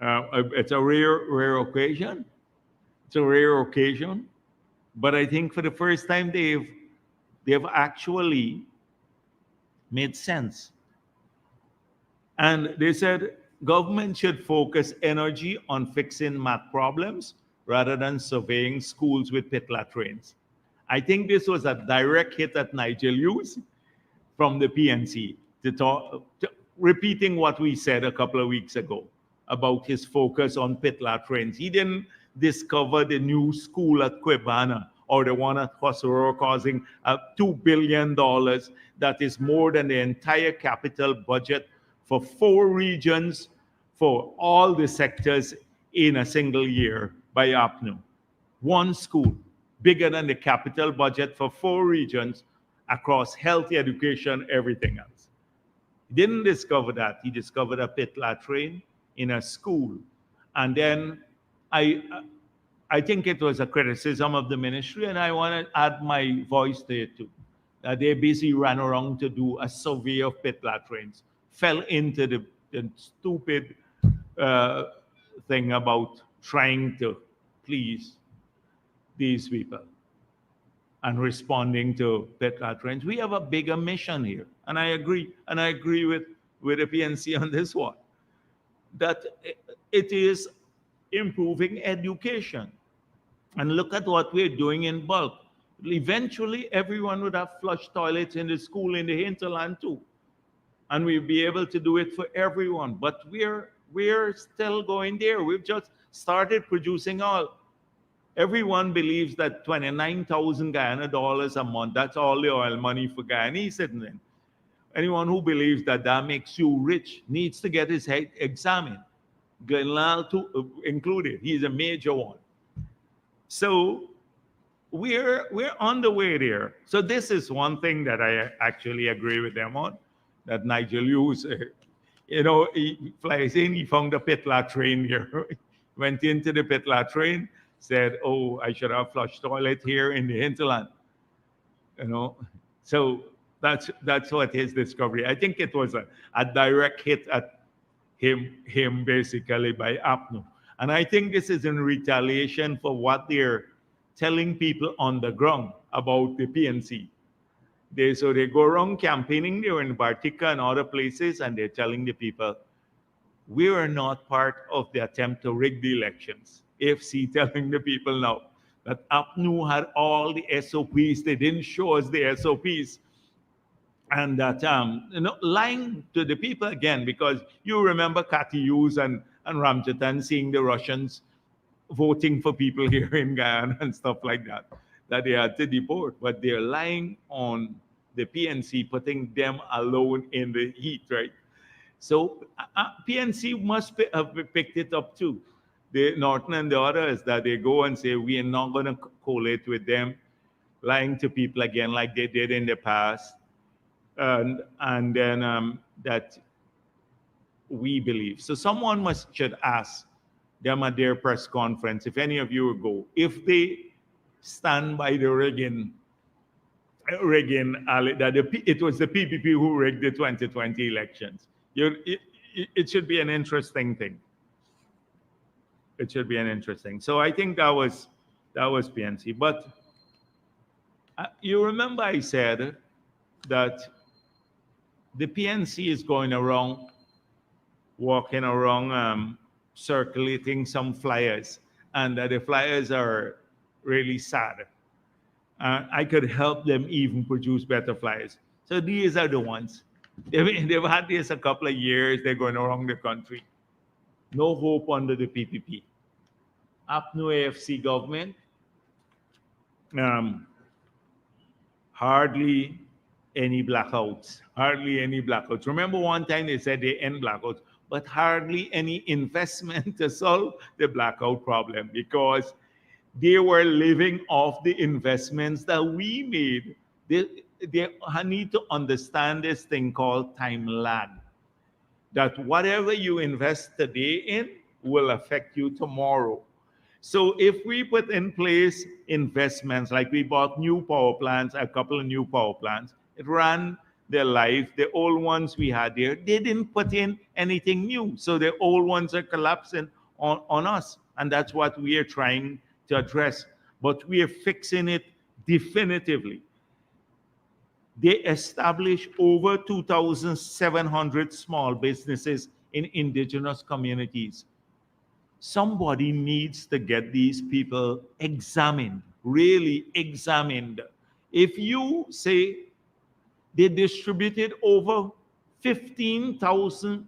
It's a rare occasion. It's a rare occasion, but I think for the first time they've actually made sense. And they said government should focus energy on fixing math problems rather than surveying schools with pit latrines. I think this was a direct hit at Nigel Hughes from the PNC, repeating what we said a couple of weeks ago about his focus on pit latrines. He didn't discover the new school at Quebana or the one at Kosoro causing $2 billion that is more than the entire capital budget for 4 regions for all the sectors in a single year by APNU. One school, bigger than the capital budget for 4 regions across health, education, everything else. He didn't discover that. He discovered a pit latrine in a school. And then I think it was a criticism of the ministry, and I want to add my voice to it too. They basically ran around to do a survey of pit latrines, fell into the stupid thing about trying to please these people and responding to pit latrines. We have a bigger mission here, and I agree with the PNC on this one. That it is improving education. And look at what we're doing in bulk. Eventually, everyone would have flush toilets in the school in the hinterland too, and we'll be able to do it for everyone. But we're still going there. We've just started producing oil. Everyone believes that 29,000 Guyana dollars a month, that's all the oil money for Guyanese citizens. Anyone who believes that that makes you rich needs to get his head examined. Glenlal too, included. He's a major one. So we're on the way there. So this is one thing that I actually agree with them on, that Nigel Hughes, he flies in, he found the Pitla train here, went into the Pitla train, said, "Oh, I should have flush toilet here in the hinterland." So that's what his discovery. I think it was a direct hit at him basically by APNU. And I think this is in retaliation for what they're telling people on the ground about the PNC. So they go around campaigning there in Bartica and other places, and they're telling the people, we are not part of the attempt to rig the elections. AFC telling the people now that APNU had all the SOPs. They didn't show us the SOPs. And that, lying to the people again, because you remember Cathy Hughes and Ramjatan seeing the Russians voting for people here in Guyana and stuff like that they had to deport. But they're lying on the PNC, putting them alone in the heat, right? So PNC must have picked it up too. The Norton and the others, that they go and say, we are not going to collate with them, lying to people again like they did in the past. And then that we believe. So someone should ask them at their press conference, if any of you will go, if they stand by the rigging, that it was the PPP who rigged the 2020 elections. It should be an interesting thing. It should be an interesting. So I think that was PNC. But you remember I said that the PNC is going around, walking around, circulating some flyers, and that the flyers are really sad. I could help them even produce better flyers. So these are the ones. They've had this a couple of years. They're going around the country. No hope under the PPP. APNU AFC government, hardly any blackouts. Hardly any blackouts. Remember one time they said they end blackouts, but hardly any investment to solve the blackout problem, because they were living off the investments that we made. They need to understand this thing called time lag, that whatever you invest today in will affect you tomorrow. So if we put in place investments, like we bought new power plants, a couple of new power plants, it ran their life. The old ones we had there, they didn't put in anything new. So the old ones are collapsing on us. And that's what we are trying to address. But we are fixing it definitively. They established over 2,700 small businesses in indigenous communities. Somebody needs to get these people examined, really examined. If you say they distributed over 15,000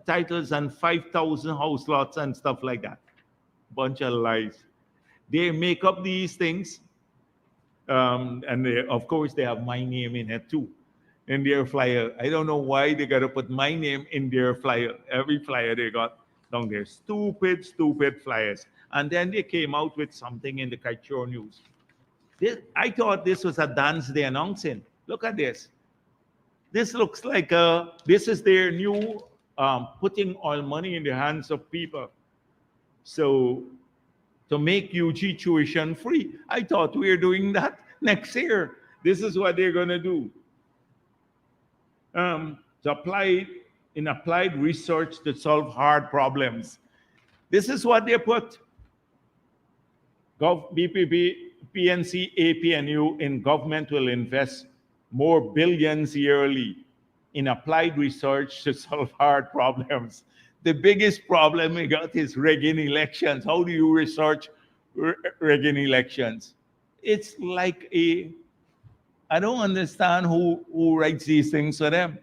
titles and 5,000 house lots and stuff like that, bunch of lies. They make up these things, and of course they have my name in it too, in their flyer. I don't know why they got to put my name in their flyer. Every flyer they got down there, stupid flyers. And then they came out with something in the Kaichor News. I thought this was a dance they announcing. Look at this. This looks like this is their new putting oil money in the hands of people. So to make UG tuition free. I thought we were doing that next year. This is what they're going to do. To applied research to solve hard problems. This is what they put. BPP, PNC, APNU in government will invest more billions yearly in applied research to solve hard problems. The biggest problem we got is rigging elections. How do you research rigging elections? It's like I don't understand who writes these things for them.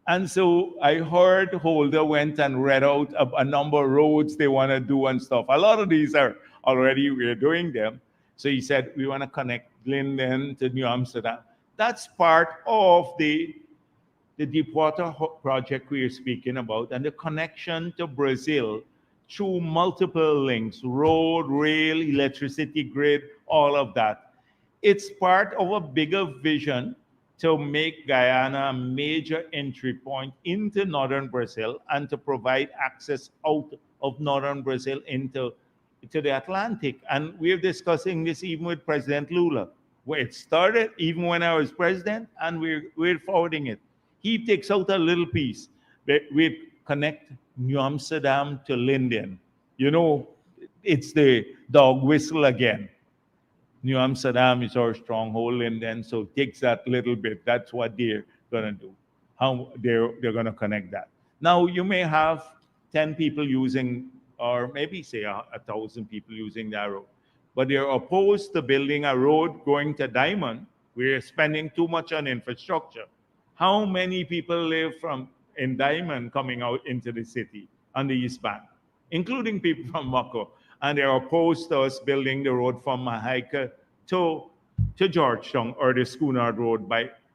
And so I heard Holder went and read out a number of roads they want to do and stuff. A lot of these are already, we're doing them. So he said, we want to connect Linden to New Amsterdam. That's part of the Deepwater project we are speaking about and the connection to Brazil through multiple links, road, rail, electricity grid, all of that. It's part of a bigger vision to make Guyana a major entry point into northern Brazil and to provide access out of northern Brazil into the Atlantic. And we're discussing this even with President Lula, where it started even when I was president, and we're forwarding it. He takes out a little piece. We connect New Amsterdam to Linden. You know, it's the dog whistle again. New Amsterdam is our stronghold, Linden, so it takes that little bit. That's what they're gonna do. How they're gonna connect that. Now you may have 10 people using, or maybe say 1,000 people using that road, but they're opposed to building a road going to Diamond. We're spending too much on infrastructure. How many people live in Diamond coming out into the city on the East Bank, including people from Mako? And they're opposed to us building the road from Mahaika to Georgetown, or the Schooner Road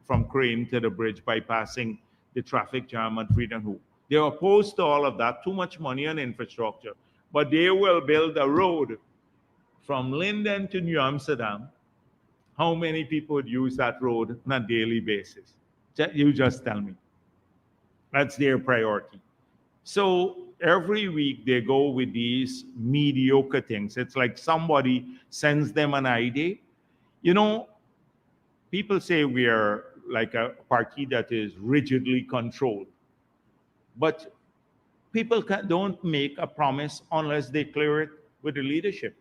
from Crane to the bridge, bypassing the traffic jam at Freedom Hoop. They're opposed to all of that, too much money on infrastructure. But they will build a road from Linden to New Amsterdam. How many people would use that road on a daily basis? You just tell me. That's their priority. So every week they go with these mediocre things. It's like somebody sends them an idea. You know, people say we are like a party that is rigidly controlled. But people don't make a promise unless they clear it with the leadership.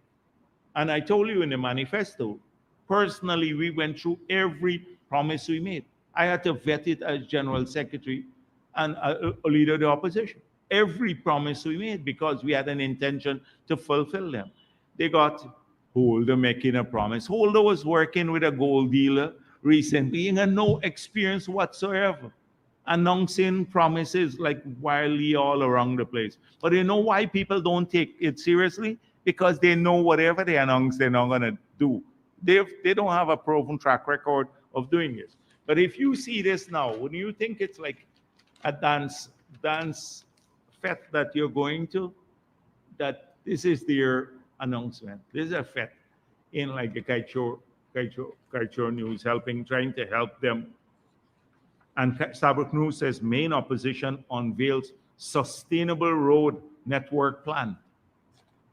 And I told you in the manifesto, personally, we went through every promise we made. I had to vet it as general secretary and a leader of the opposition. Every promise we made, because we had an intention to fulfill them. They got Holder making a promise. Holder was working with a gold dealer recently. He had no experience whatsoever, announcing promises like wildly all around the place. But you know why people don't take it seriously? Because they know whatever they announce, they're not going to do. They don't have a proven track record of doing it. But if you see this now, when you think it's like a dance fete that you're going to, that this is their announcement. This is a fete in like the Kaichor News, trying to help them. And Sabak News says main opposition unveils sustainable road network plan.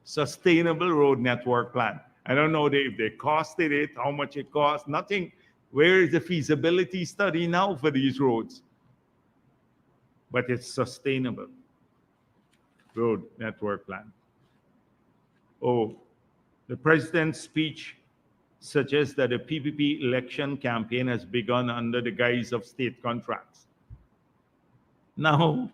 Sustainable road network plan. I don't know if they costed it, how much it cost, nothing. Where is the feasibility study now for these roads? But it's sustainable road network plan. Oh, the president's speech suggests that the PPP election campaign has begun under the guise of state contracts. Now,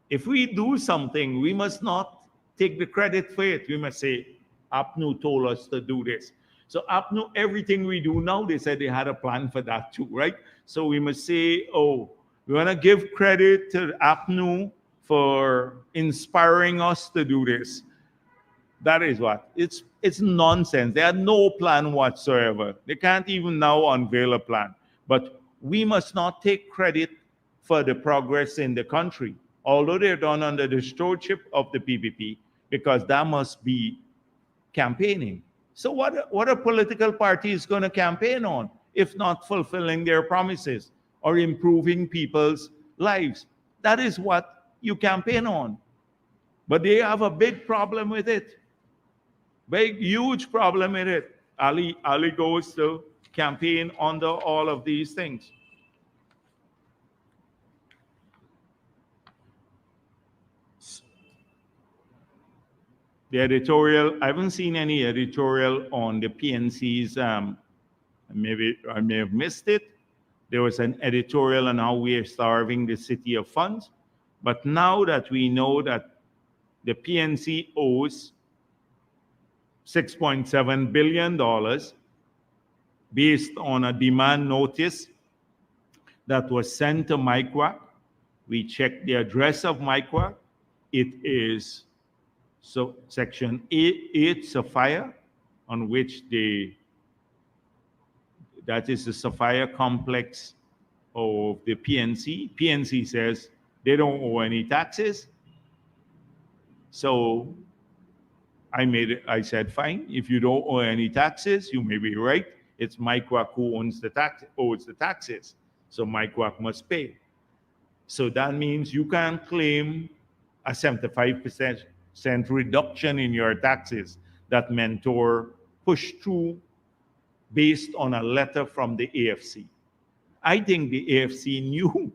if we do something, we must not take the credit for it. We must say, APNU told us to do this. So APNU, everything we do now, they said they had a plan for that too, right? So we must say, oh, we want to give credit to APNU for inspiring us to do this. That is what? It's nonsense. They had no plan whatsoever. They can't even now unveil a plan. But we must not take credit for the progress in the country, although they're done under the stewardship of the PPP, because that must be campaigning. So what a political party is going to campaign on if not fulfilling their promises or improving people's lives? That is what you campaign on. But they have a big problem with it. Big, huge problem with it. Ali goes to campaign under all of these things. The editorial, I haven't seen any editorial on the PNC's, maybe I may have missed it. There was an editorial on how we are starving the city of funds, But now that we know that the PNC owes $6.7 billion based on a demand notice that was sent to MICWAC. We checked the address of MICWAC. It is Section 8 Sapphire, on which that is the Sapphire complex of the PNC. PNC says they don't owe any taxes. So I said, fine, if you don't owe any taxes, you may be right. It's MICWAC who owes the taxes. So MICWAC must pay. So that means you can claim a 75% reduction in your taxes that Mentor pushed through based on a letter from the AFC. I think the AFC knew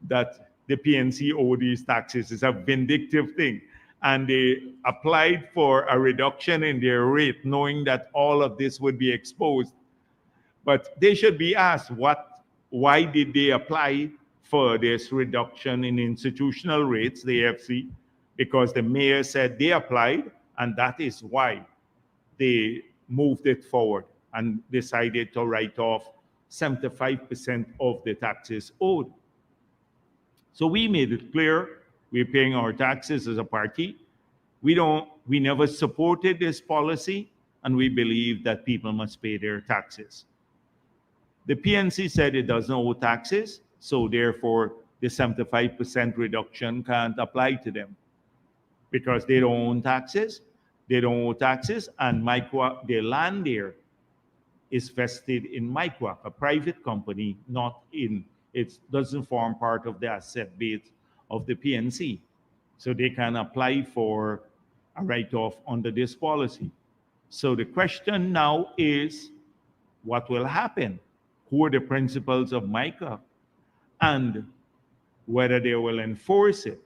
that the PNC owed these taxes. It's a vindictive thing. And they applied for a reduction in their rate, knowing that all of this would be exposed. But they should be asked, why did they apply for this reduction in institutional rates, the AFC? Because the mayor said they applied, and that is why they moved it forward and decided to write off 75% of the taxes owed. So we made it clear we're paying our taxes as a party. We never supported this policy, and we believe that people must pay their taxes. The PNC said it doesn't owe taxes, so therefore the 75% reduction can't apply to them because they don't own taxes. They don't owe taxes, and MICWAC, their land there is vested in MICWAC, a private company, it doesn't form part of the asset base of the PNC. So they can apply for a write-off under this policy. So the question now is, what will happen? Who are the principals of MICWAC? And whether they will enforce it.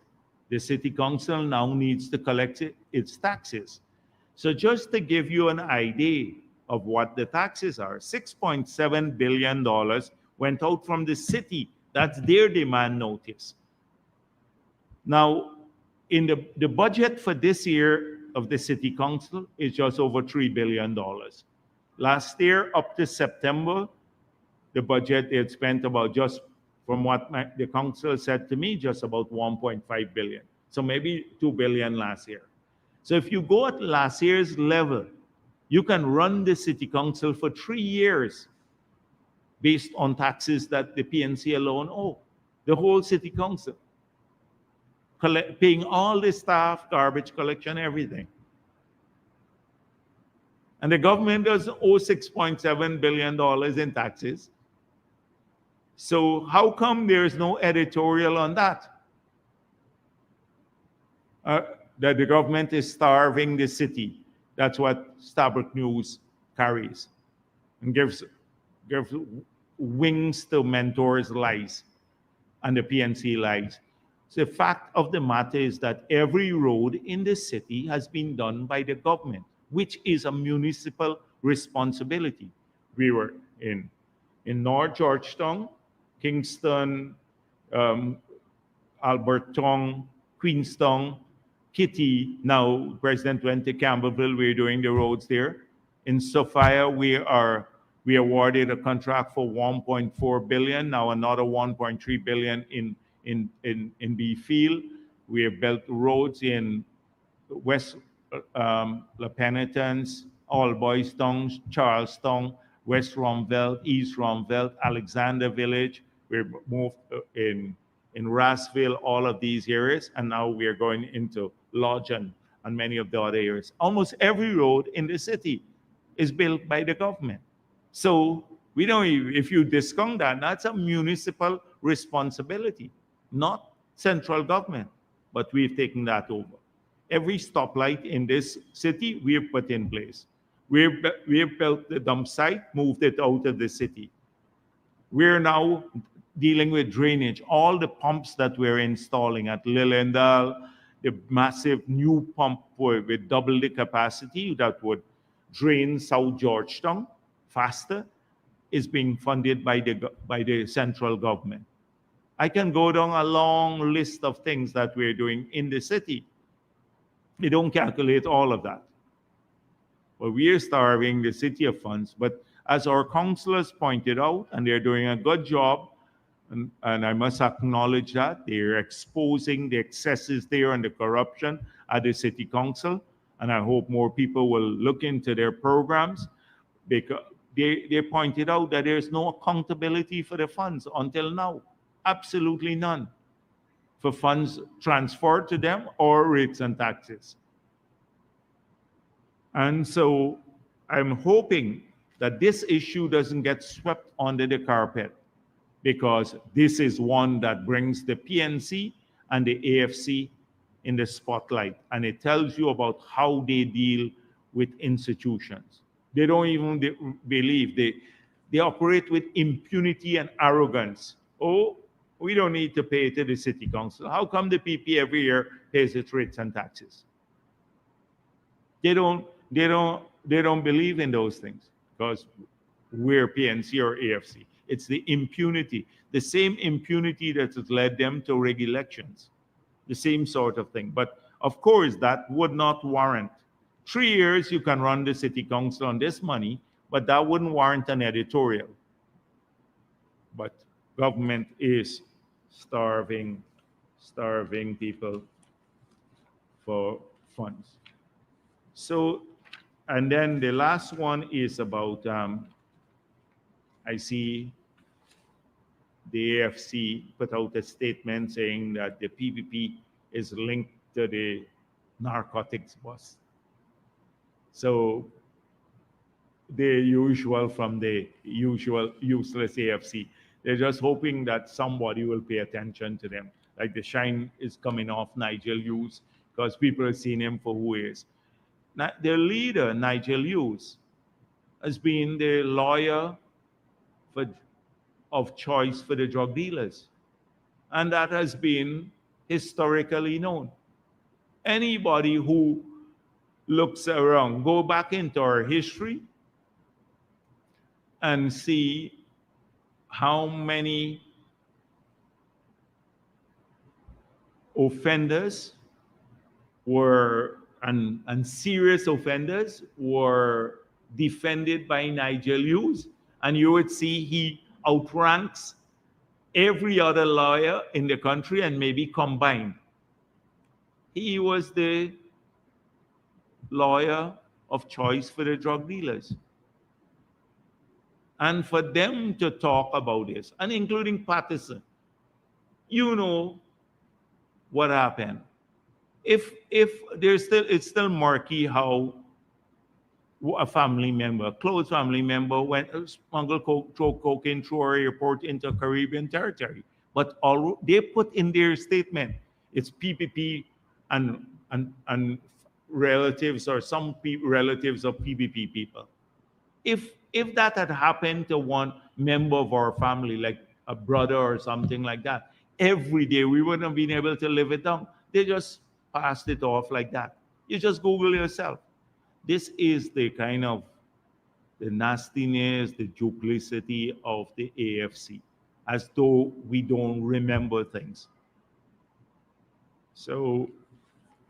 The city council now needs to collect its taxes. So just to give you an idea of what the taxes are, $6.7 billion went out from the city. That's their demand notice. Now, in the budget for this year of the city council is just over $3 billion. Last year, up to September, the budget they had spent about, just from what the council said to me, just about 1.5 billion. So maybe 2 billion last year. So if you go at last year's level, you can run the city council for 3 years based on taxes that the PNC alone owe. The whole city council. Paying all the staff, garbage collection, everything. And the government does owe $6.7 billion in taxes. So how come there's no editorial on that? That the government is starving the city. That's what Starbuck News carries and gives wings to Mentor's lies and the PNC lies. So the fact of the matter is that every road in the city has been done by the government, which is a municipal responsibility. We were in North Georgetown, Kingston, Alberton, Queenstown, Kitty. Now President went to Campbellville. We're doing the roads there. In Sophia, we awarded a contract for $1.4 billion. Now another $1.3 billion in Beefield. We have built roads in West La Penitence, All Boys Town, Charlestown, West Romville, East Romville, Alexander Village. We've moved in Rassville, all of these areas, and now we are going into Lodge and many of the other areas. Almost every road in the city is built by the government. So we don't, if you discount that, that's a municipal responsibility, not central government, but we've taken that over. Every stoplight in this city we've put in place. We've built the dump site, moved it out of the city. We're now dealing with drainage. All the pumps that we're installing at Lilendal, the massive new pump with double the capacity that would drain South Georgetown faster, is being funded by the central government. I can go down a long list of things that we're doing in the city. They don't calculate all of that. But we are starving the city of funds. But as our councillors pointed out, and they're doing a good job, and I must acknowledge that, they're exposing the excesses there and the corruption at the city council. And I hope more people will look into their programs, because they pointed out that there's no accountability for the funds until now. Absolutely none. For funds transferred to them or rates and taxes. And so I'm hoping that this issue doesn't get swept under the carpet, because this is one that brings the PNC and the AFC in the spotlight, and it tells you about how they deal with institutions. They don't even believe, they operate with impunity and arrogance. Oh, we don't need to pay to the city council. How come the PP every year pays its rates and taxes? They don't believe in those things, because we're PNC or AFC. It's the impunity, the same impunity that has led them to rig elections, the same sort of thing. But of course, that would not warrant 3 years. You can run the city council on this money, but that wouldn't warrant an editorial. But government is starving people for funds. So, and then the last one is about, I see the AFC put out a statement saying that the PPP is linked to the narcotics bust. So the usual from the usual useless AFC, they're just hoping that somebody will pay attention to them. Like the shine is coming off Nigel Hughes, because people are seeing him for who he is. Their leader, Nigel Hughes, has been the lawyer of choice for the drug dealers. And that has been historically known. Anybody who looks around, go back into our history and see how many offenders were, and serious offenders were defended by Nigel Hughes, and you would see he outranks every other lawyer in the country and maybe combined. He was the lawyer of choice for the drug dealers. And for them to talk about this, and including Patterson, you know what happened. If there's still, it's still murky how a family member, close family member, went smuggled cocaine through our airport into Caribbean territory. But all they put in their statement, it's PPP and relatives, or some relatives of PPP people. If that had happened to one member of our family, like a brother or something like that, every day we wouldn't have been able to live it down. They just passed it off like that. You just Google yourself. This is the kind of the nastiness, the duplicity of the AFC, as though we don't remember things. So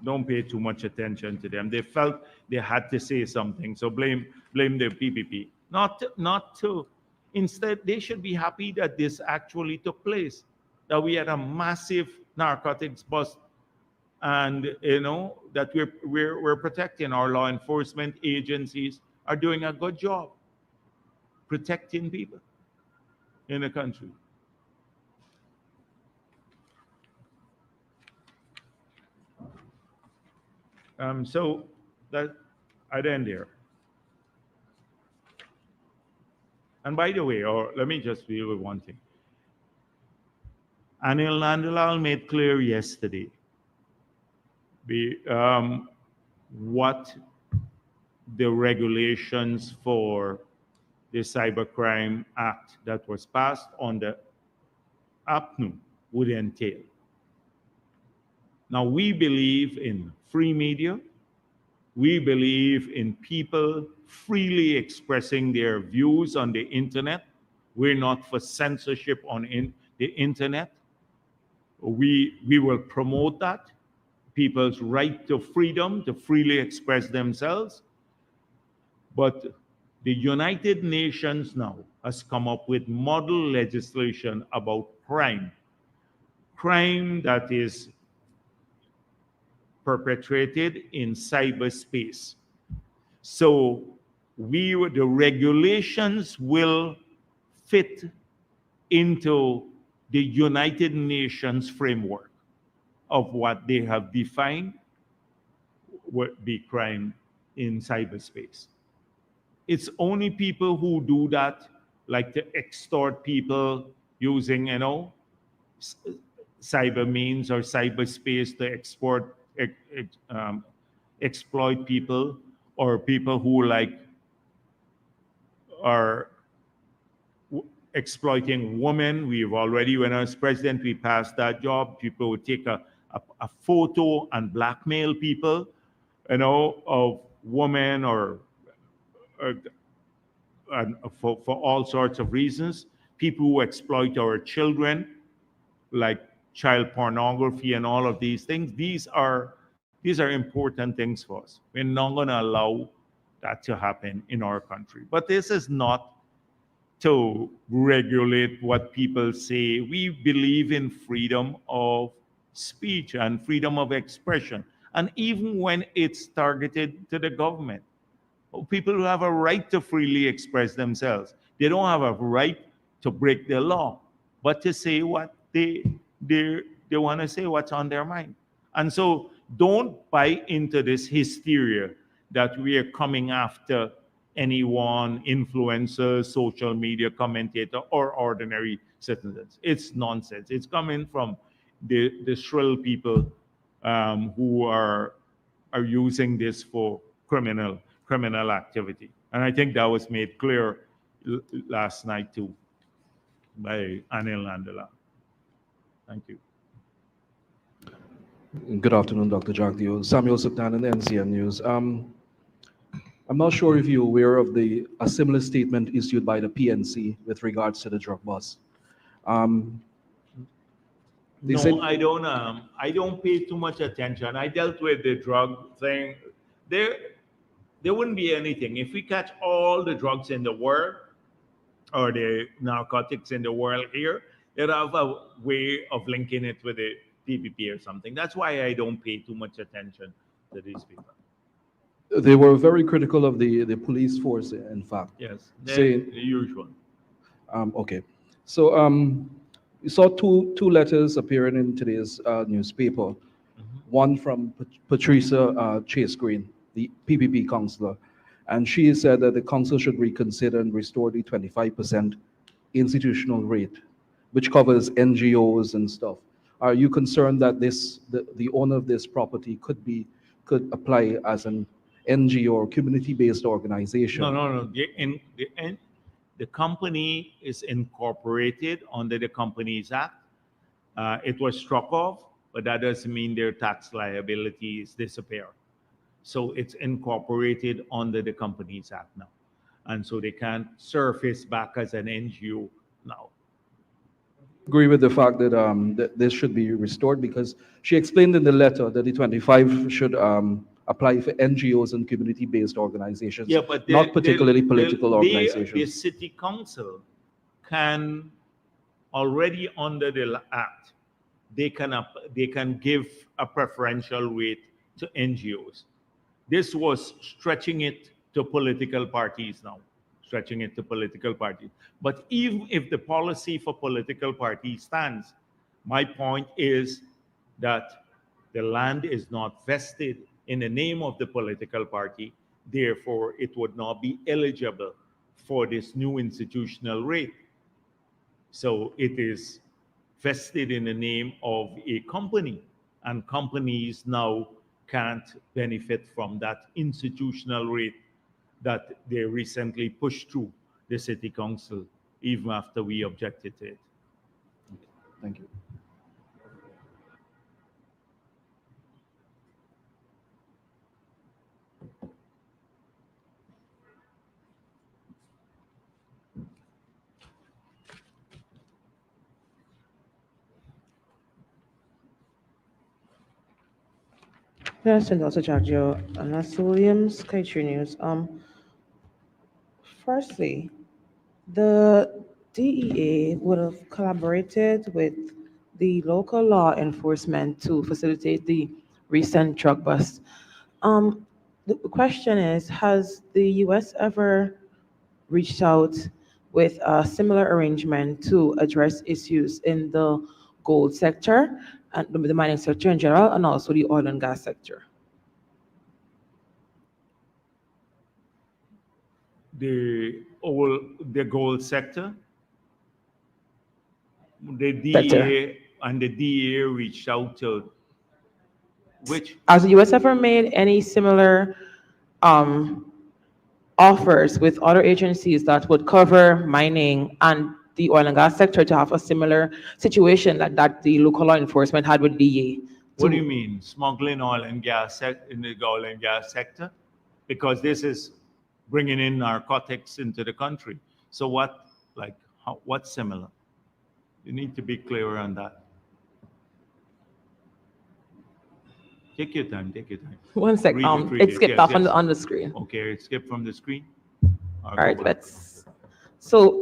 don't pay too much attention to them. They felt they had to say something, so blame the PPP. Not to. Instead, they should be happy that this actually took place, that we had a massive narcotics bust, and that we're protecting. Our law enforcement agencies are doing a good job protecting people in the country. So that I'd end there. And by the way, or let me just deal with one thing. Anil Nandalal made clear yesterday what the regulations for the Cybercrime Act that was passed on the APNU would entail. Now, we believe in free media. We believe in people freely expressing their views on the internet. We're not for censorship on the internet. We will promote that, people's right to freedom to freely express themselves. But the United Nations now has come up with model legislation about crime that is perpetrated in cyberspace. So the regulations will fit into the United Nations framework of what they have defined would be crime in cyberspace. It's only people who do that, like to extort people using, cyber means or cyberspace to exploit people, or people who like are exploiting women. We've already, when I was president, we passed that job. People would take a photo and blackmail people, of women or and for all sorts of reasons. People who exploit our children, like child pornography and all of these things. These are important things for us. We're not going to allow that to happen in our country. But this is not to regulate what people say. We believe in freedom of speech and freedom of expression. And even when it's targeted to the government, people who have a right to freely express themselves, they don't have a right to break the law, but to say what they, they want to say, what's on their mind. And so don't buy into this hysteria that we are coming after anyone, influencer, social media commentator, or ordinary citizens. It's nonsense. It's coming from the shrill people who are using this for criminal activity. And I think that was made clear last night too by Anil Nandala. Thank you. Good afternoon, Dr. Jagdeo. Samuel Suptan, NCN News. I'm not sure if you're aware of a similar statement issued by the PNC with regards to the drug bust. They No, said, I don't. I don't pay too much attention. I dealt with the drug thing. There, there wouldn't be anything if we catch all the drugs in the world or the narcotics in the world here. They'd have a way of linking it with the PPP or something. That's why I don't pay too much attention to these people. they were very critical of the police force, in fact. Yes, Saying, the usual. okay. So you saw two letters appearing in today's newspaper. One from Patricia Chase Green, the PPP councillor, and she said that the council should reconsider and restore the 25% institutional rate, which covers NGOs and stuff. Are you concerned that the owner of this property could apply as an NGO or community-based organization? No. The company is incorporated under the Companies Act. It was struck off, but that doesn't mean their tax liabilities disappear. So it's incorporated under the Companies Act now. And so they can't surface back as an NGO now. Agree with the fact that that this should be restored, because she explained in the letter that the 25 should apply for NGOs and community-based organizations, Yeah, but not particularly political the organizations. city council can already under the act, they can give a preferential rate to NGOs. This was stretching it to political parties now, stretching it to political parties. But even if the policy for political parties stands, my point is that the land is not vested in the name of the political party. Therefore, it would not be eligible for this new institutional rate. So it is vested in the name of a company, and companies now can't benefit from that institutional rate that they recently pushed through the city council, even after we objected to it. Thank you. Yes, and also Jagdeo and that's Williams, Country News. Firstly, the DEA would have collaborated with the local law enforcement to facilitate the recent drug bust. Um, the question is, has the U.S. ever reached out with a similar arrangement to address issues in the gold sector and the mining sector in general, and also the oil and gas sector? The gold sector, the Sector. DEA and the DEA reached out to which Has the U.S. ever made any similar um, offers with other agencies that would cover mining and the oil and gas sector to have a similar situation like that the local law enforcement had with DA what do you to mean smuggling oil and in the oil and gas sector? Because this is bringing in narcotics into the country. So what, like, what's similar? You need to be clearer on that. Take your time. Take your time. one sec. Read It it. skipped Yes, off on yes. the screen. Okay, it skipped from the screen. I'll All go right, back. let's. So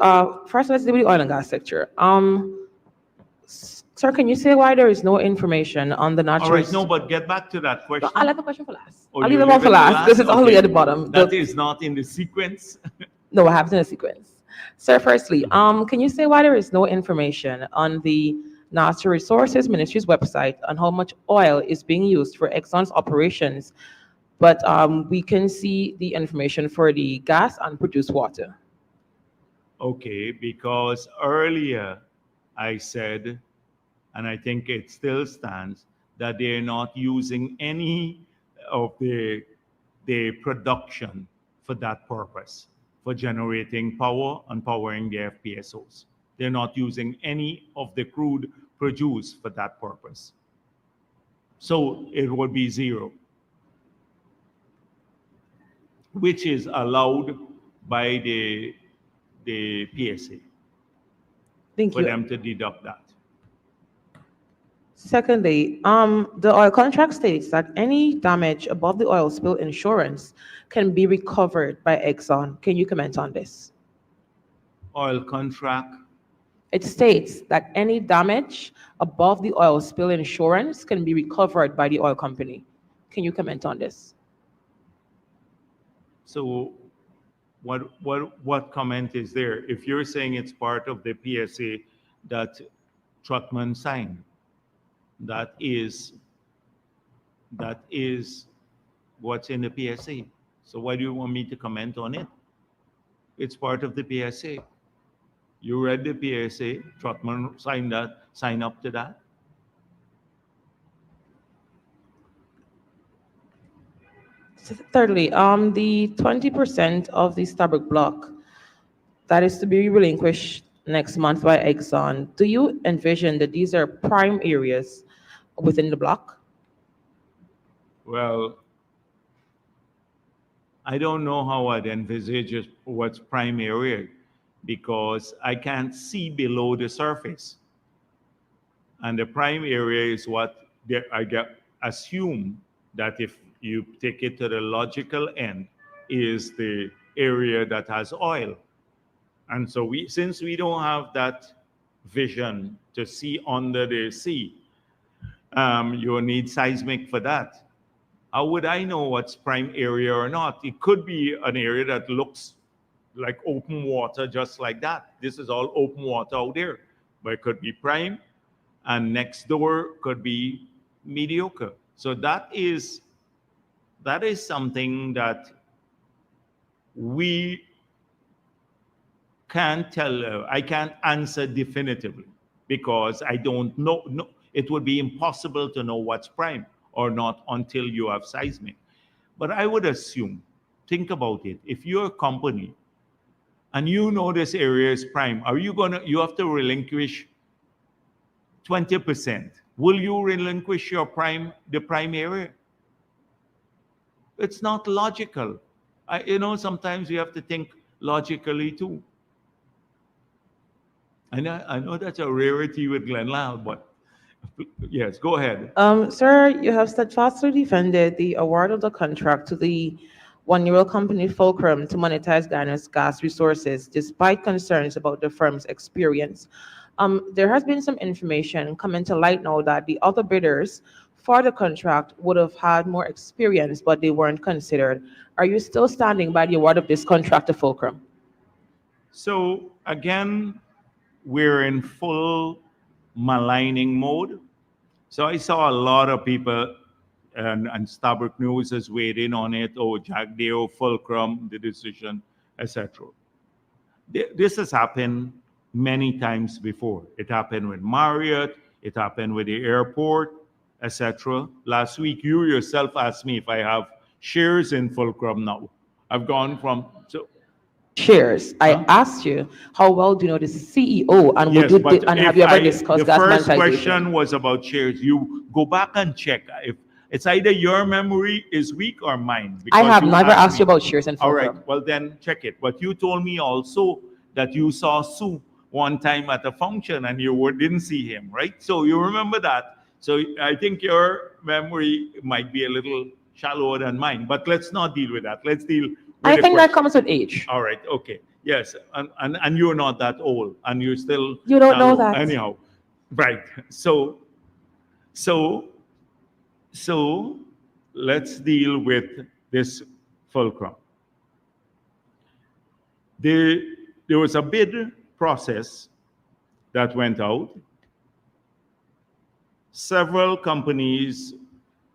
first, let's do with the oil and gas sector. Sir, can you say why there is no information on the All natural? right, no, but get back to that question. I'll leave the question for last. Oh, I'll you leave them all leave for it last because it's all the way Okay. at the bottom. That is not in the sequence. No, I have it in a sequence. Sir, firstly, can you say why there is no information on the Natural Resources Ministry's website on how much oil is being used for Exxon's operations, but we can see the information for the gas and produced water? Okay, because earlier I said, and I think it still stands, that they're not using any of the production for that purpose, for generating power and powering the FPSOs. They're not using any of the crude produced for that purpose. So it would be zero, which is allowed by the PSA Thank for you. them to deduct that. Secondly, the oil contract states that any damage above the oil spill insurance can be recovered by Exxon. Can you comment on this? Oil contract. It states that any damage above the oil spill insurance can be recovered by the oil company. Can you comment on this? So what comment is there? If you're saying it's part of the PSA that Trotman signed, that is what's in the PSA. So why do you want me to comment on it? It's part of the PSA. You read the PSA, Trotman signed that, sign up to that. Thirdly, the 20% of the Starbuck block that is to be relinquished next month by Exxon, do you envision that these are prime areas within the block? Well, I don't know how I'd envisage what's prime area because I can't see below the surface. And the prime area is what I get assume that if you take it to the logical end is the area that has oil. And so since we don't have that vision to see under the sea, you need seismic for that. How would I know what's prime area or not? It could be an area that looks like open water, just like that. This is all open water out there, but it could be prime, and next door could be mediocre. So that is something that we can't tell. I can't answer definitively because I don't know. No, it would be impossible to know what's prime or not until you have seismic. But I would assume, think about it. If you're a company and you know this area is prime, you have to relinquish 20%. Will you relinquish the prime area? It's not logical. Sometimes you have to think logically too. I know that's a rarity with Glenn Lyle, but Yes, go ahead. Sir, you have steadfastly defended the award of the contract to the one-year-old company Fulcrum to monetize Ghana's gas resources, despite concerns about the firm's experience. There has been some information coming to light now that the other bidders for the contract would have had more experience, but they weren't considered. Are you still standing by the award of this contract to Fulcrum? So again, we're in full maligning mode. So I saw a lot of people, and Starbuck News has weighed in on it. Oh, Jagdeo, Fulcrum, the decision, etc. This has happened many times before. It happened with Marriott. It happened with the airport, etc. Last week, you yourself asked me if I have shares in Fulcrum now. I've gone from so. Shares. I Huh? asked you, how well do you know the CEO, and Yes, but and have if you ever I, discussed the gas first monetization? question was about shares. You go back and check if it's either your memory is weak or mine I because have you never asked me. you about shares in All right, Fulcrum. well then check it. But you told me also that you saw Sue one time at a function and didn't see him, right? So you remember that. So I think your memory might be a little shallower than mine. But let's not deal with that. Let's deal with I the think that question. comes with age. All right, okay. Yes, and you're not that old, and you're still You don't know shallow. that. Anyhow, right. So, so let's deal with this Fulcrum. There was a bid process that went out. Several companies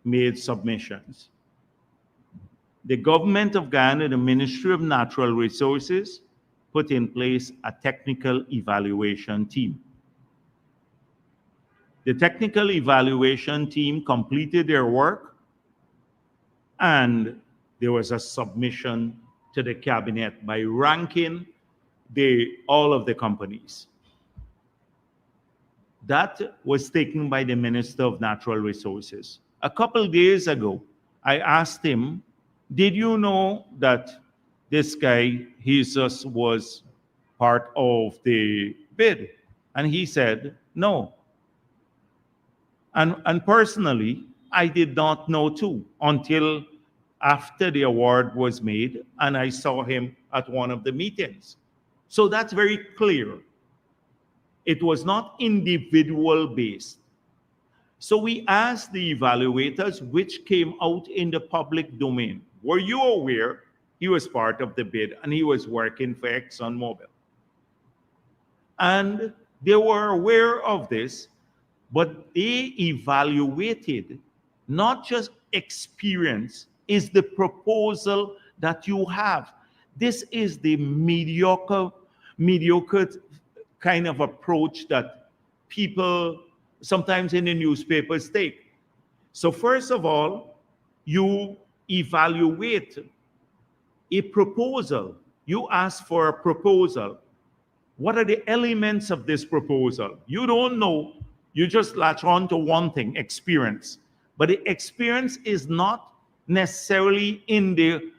made submissions. The government of Ghana, the Ministry of Natural Resources, put in place a technical evaluation team. The technical evaluation team completed their work, and there was a submission to the cabinet by ranking all of the companies. That was taken by the Minister of Natural Resources. A couple days ago, I asked him, did you know that this guy, Jesus, was part of the bid? And he said, no. And personally, I did not know too until after the award was made and I saw him at one of the meetings. So that's very clear. It was not individual based. So we asked the evaluators, which came out in the public domain. Were you aware he was part of the bid and he was working for ExxonMobil? And they were aware of this, but they evaluated not just experience, is the proposal that you have. This is the mediocre kind of approach that people sometimes in the newspapers take. So first of all, you evaluate a proposal. You ask for a proposal. What are the elements of this proposal? You don't know. You just latch on to one thing, experience. But the experience is not necessarily in the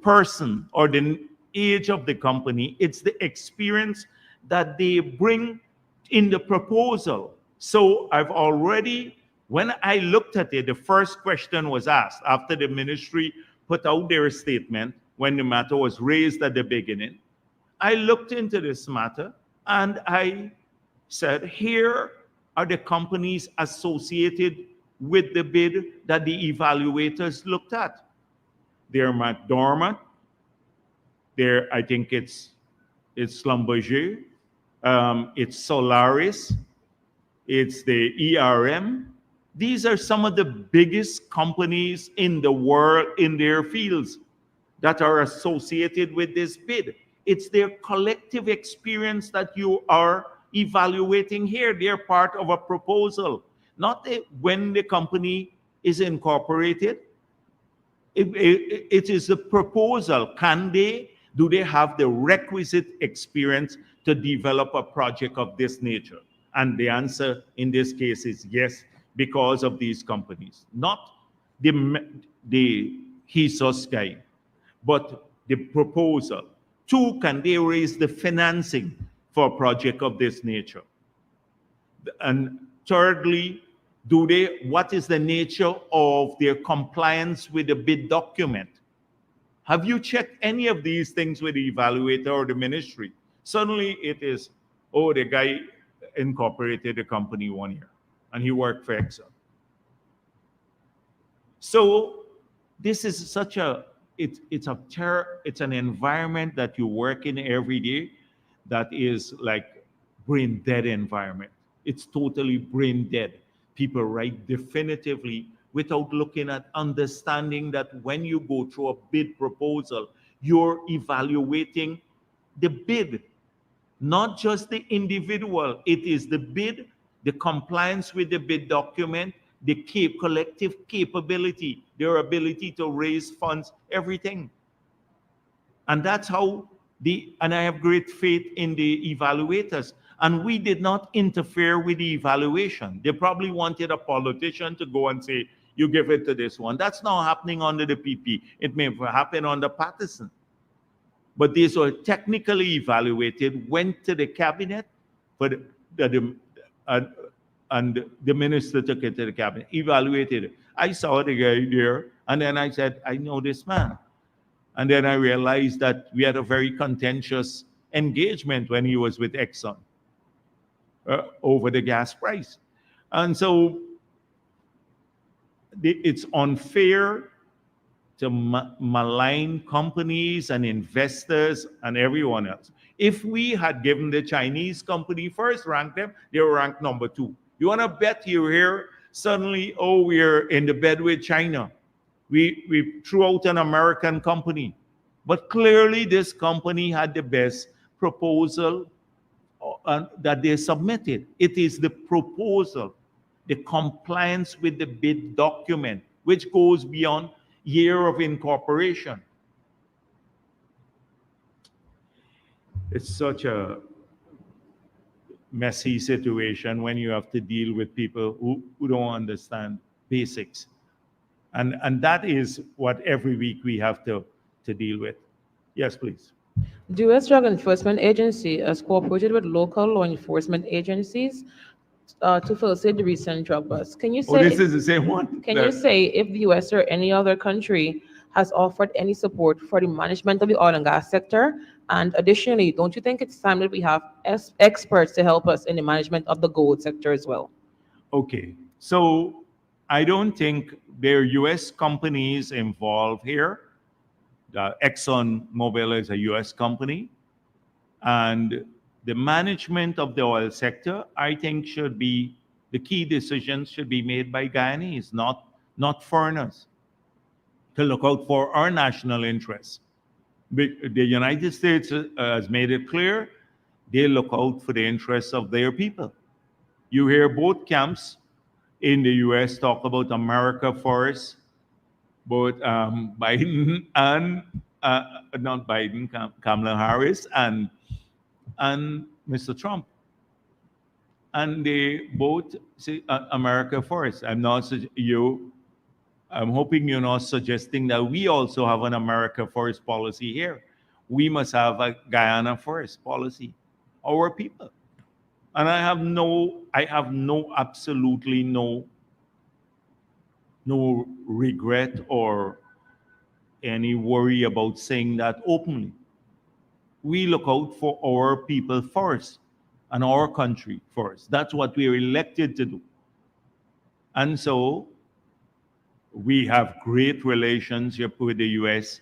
person or the age of the company. It's the experience that they bring in the proposal. So I've already, when I looked at it, the first question was asked after the ministry put out their statement when the matter was raised at the beginning. I looked into this matter and I said, here are the companies associated with the bid that the evaluators looked at. They're McDormand, I think it's Schlumberger, it's Solaris, it's the ERM. These are some of the biggest companies in the world in their fields that are associated with this bid. It's their collective experience that you are evaluating here. They're part of a proposal, not when the company is incorporated. It is a proposal. Do they have the requisite experience to develop a project of this nature? And the answer in this case is yes, because of these companies. Not the Jesus guy, but the proposal. Two, can they raise the financing for a project of this nature? And thirdly, what is the nature of their compliance with the bid document? Have you checked any of these things with the evaluator or the ministry? Suddenly it is, oh, the guy incorporated the company 1 year and he worked for Exxon. So this is such a, it's an environment that you work in every day that is like brain dead environment. It's totally brain dead. People write definitively without looking at understanding that when you go through a bid proposal, you're evaluating the bid, not just the individual. It is the bid, the compliance with the bid document, the collective capability, their ability to raise funds, everything. And that's how and I have great faith in the evaluators. And we did not interfere with the evaluation. They probably wanted a politician to go and say, you give it to this one. That's not happening under the PP. It may happen under Patterson. But these were technically evaluated, went to the cabinet, and the minister took it to the cabinet, evaluated it. I saw the guy there, and then I said, I know this man. And then I realized that we had a very contentious engagement when he was with Exxon over the gas price. And so it's unfair to malign companies and investors and everyone else. If we had given the Chinese company first, ranked them, they were ranked number 2. You want to bet you here, suddenly, oh, we're in the bed with China. We threw out an American company. But clearly this company had the best proposal that they submitted. It is the proposal, the compliance with the bid document, which goes beyond year of incorporation. It's such a messy situation when you have to deal with people who don't understand basics. And that is what every week we have to deal with. Yes, please. The U.S. Drug Enforcement Agency has cooperated with local law enforcement agencies to facilitate the recent drug bust. Can you say? Oh, this is the same one? Can you say if the U.S. or any other country has offered any support for the management of the oil and gas sector? And additionally, don't you think it's time that we have experts to help us in the management of the gold sector as well? Okay, so I don't think there are U.S. companies involved here. Exxon Mobil is a U.S. company. And the management of the oil sector, I think, the key decisions should be made by Guyanese, not foreigners, to look out for our national interests. The United States has made it clear they look out for the interests of their people. You hear both camps in the US talk about America first, both Biden and, not Biden, Kamala Harris and Mr. Trump. And they both say America first. I'm hoping you're not suggesting that we also have an America first policy here. We must have a Guyana first policy, our people. And absolutely no regret or any worry about saying that openly. We look out for our people first and our country first. That's what we are elected to do. And so we have great relationship with the US.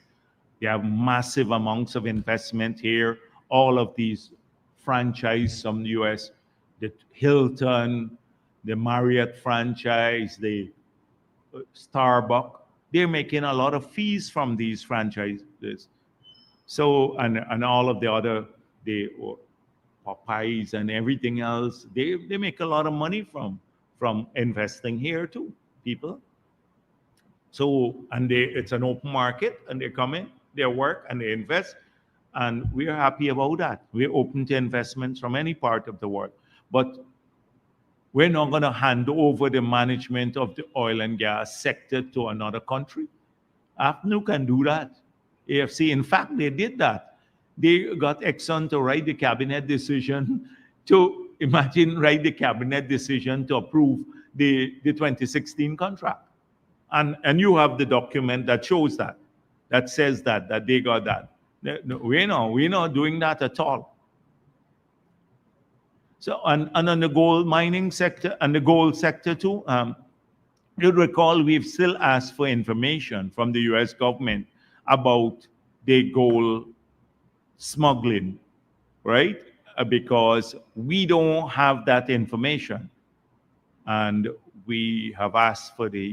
They have massive amounts of investment here. All of these franchise from the US, the Hilton, the Marriott franchise, the Starbucks, they're making a lot of fees from these franchises. So, and all of the other, the Popeyes and everything else, they make a lot of money from investing here too, people. So, and it's an open market, and they come in, they work, and they invest, and we're happy about that. We're open to investments from any part of the world. But we're not going to hand over the management of the oil and gas sector to another country. AFNU can do that. AFC, in fact, they did that. They got Exxon to write the cabinet decision to imagine, right, the cabinet decision to approve the 2016 contract. And you have the document that shows that, that says that they got that. No, we're not doing that at all. So, and on the gold mining sector and the gold sector too, you'll recall we've still asked for information from the US government about the gold smuggling, right? Because we don't have that information. And we have asked for the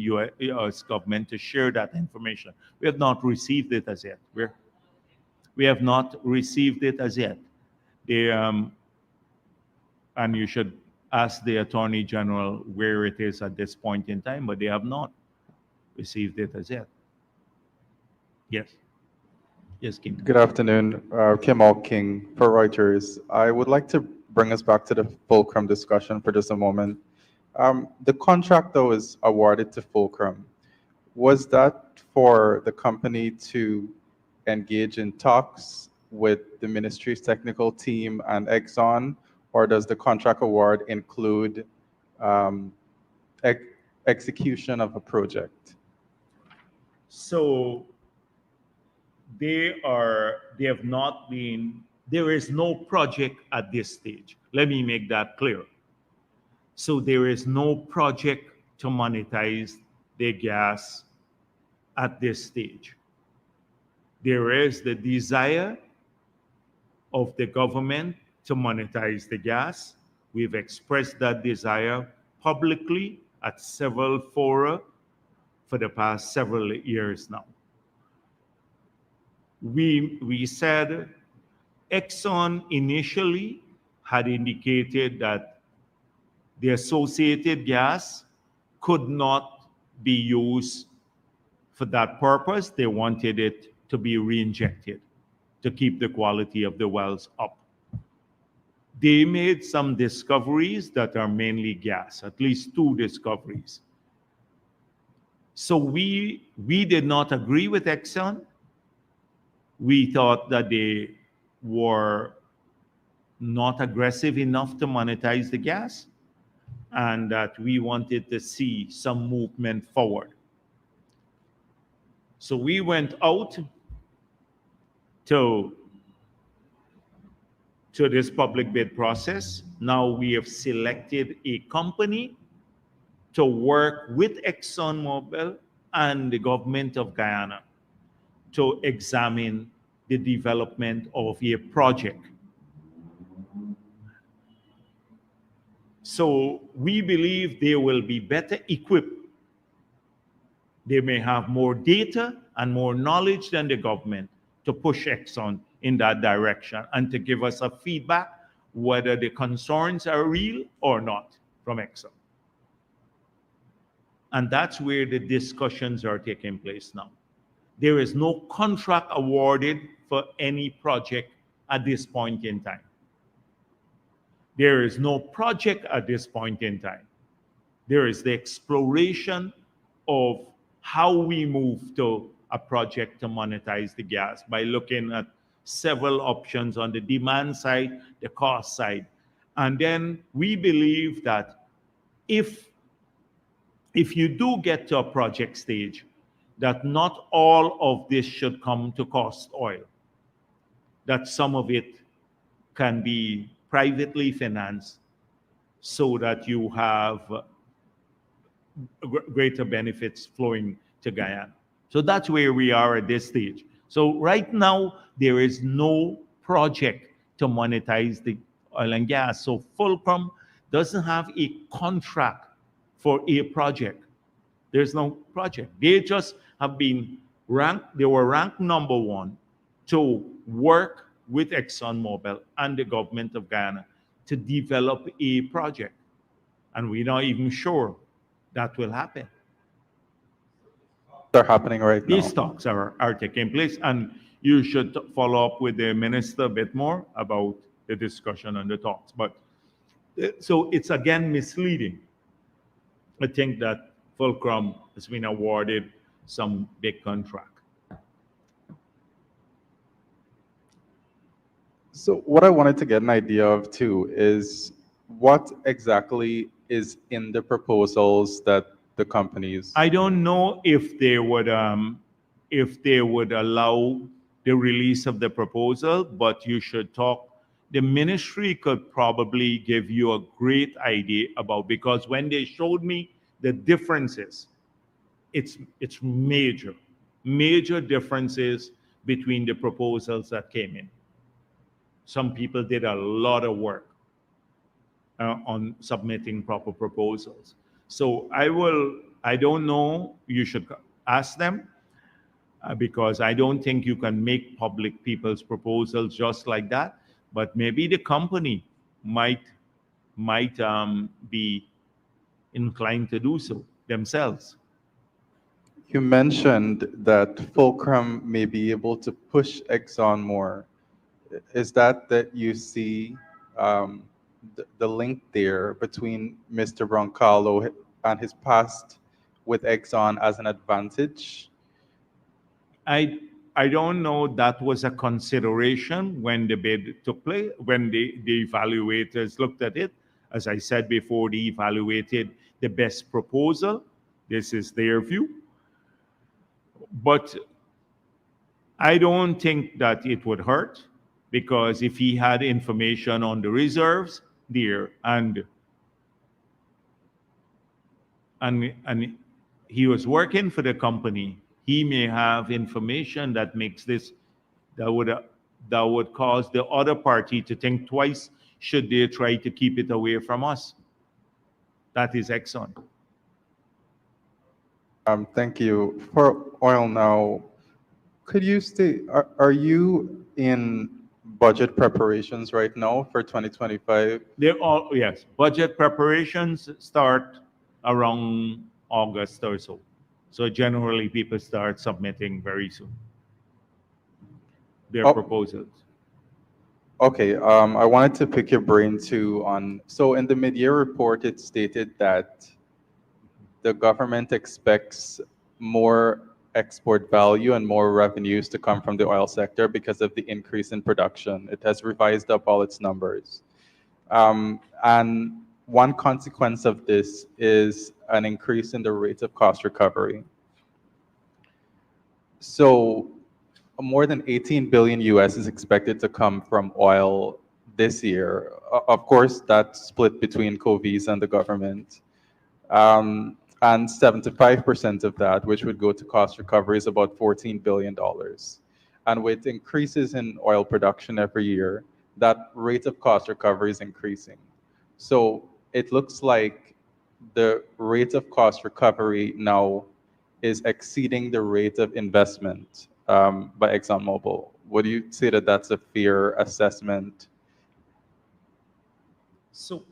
US government to share that information. We have not received it as yet. We have not received it as yet. They, and you should ask the Attorney General where it is at this point in time, but they have not received it as yet. Yes. Yes, Kim. Good afternoon, Kim Al King for Reuters. I would like to bring us back to the Fulcrum discussion for just a moment. The contract that was awarded to Fulcrum, was that for the company to engage in talks with the ministry's technical team and Exxon, or does the contract award include execution of a project? So they have not been, there is no project at this stage. Let me make that clear. So there is no project to monetize the gas at this stage. There is the desire of the government to monetize the gas. We've expressed that desire publicly at several fora for the past several years now. We said Exxon initially had indicated that the associated gas could not be used for that purpose. They wanted it to be reinjected to keep the quality of the wells up. They made some discoveries that are mainly gas, at least 2 discoveries. So we did not agree with Exxon. We thought that they were not aggressive enough to monetize the gas, and that we wanted to see some movement forward. So we went out to this public bid process. Now we have selected a company to work with ExxonMobil and the government of Guyana to examine the development of a project. So we believe they will be better equipped. They may have more data and more knowledge than the government to push Exxon in that direction and to give us a feedback whether the concerns are real or not from Exxon. And that's where the discussions are taking place now. There is no contract awarded for any project at this point in time. There is no project at this point in time. There is the exploration of how we move to a project to monetize the gas by looking at several options on the demand side, the cost side. And then we believe that if you do get to a project stage, that not all of this should come to cost oil, that some of it can be privately financed so that you have greater benefits flowing to Guyana. So that's where we are at this stage. So right now, there is no project to monetize the oil and gas. So Fulcrum doesn't have a contract for a project. There's no project. They just have been ranked, they were ranked number 1 to work with ExxonMobil and the government of Guyana to develop a project. And we're not even sure that will happen. They're happening right now. These talks are taking place, and you should follow up with the minister a bit more about the discussion and the talks. But so it's again misleading. I think that Fulcrum has been awarded some big contract. So what I wanted to get an idea of too is what exactly is in the proposals that the companies? I don't know if they would allow the release of the proposal, but you should talk. The ministry could probably give you a great idea about, because when they showed me the differences, it's major differences between the proposals that came in. Some people did a lot of work on submitting proper proposals. So I don't know, you should ask them, because I don't think you can make public people's proposals just like that. But maybe the company might be inclined to do so themselves. You mentioned that Fulcrum may be able to push Exxon more. Is that you see the link there between Mr. Roncallo and his past with Exxon as an advantage? I I don't know that was a consideration when the bid took place, when the evaluators looked at it. As I said before, they evaluated the best proposal. This is their view. But I don't think that it would hurt, because if he had information on the reserves there, and he was working for the company, he may have information that makes this, that would that would cause the other party to think twice should they try to keep it away from us. That is Exxon. Thank you. For oil now, could you stay, are you in budget preparations right now for 2025? They're all, yes. Budget preparations start around August or so. So generally, people start submitting very soon their Oh, proposals. okay. I wanted to pick your brain too on, so in the mid-year report, it stated that the government expects more export value and more revenues to come from the oil sector because of the increase in production. It has revised up all its numbers. And one consequence of this is an increase in the rate of cost recovery. So more than 18 billion US is expected to come from oil this year. Of course, that's split between COVIs and the government. And 75% of that, which would go to cost recovery, is about $14 billion. And with increases in oil production every year, that rate of cost recovery is increasing. So it looks like the rate of cost recovery now is exceeding the rate of investment by ExxonMobil. Would you say that that's a fair assessment? So,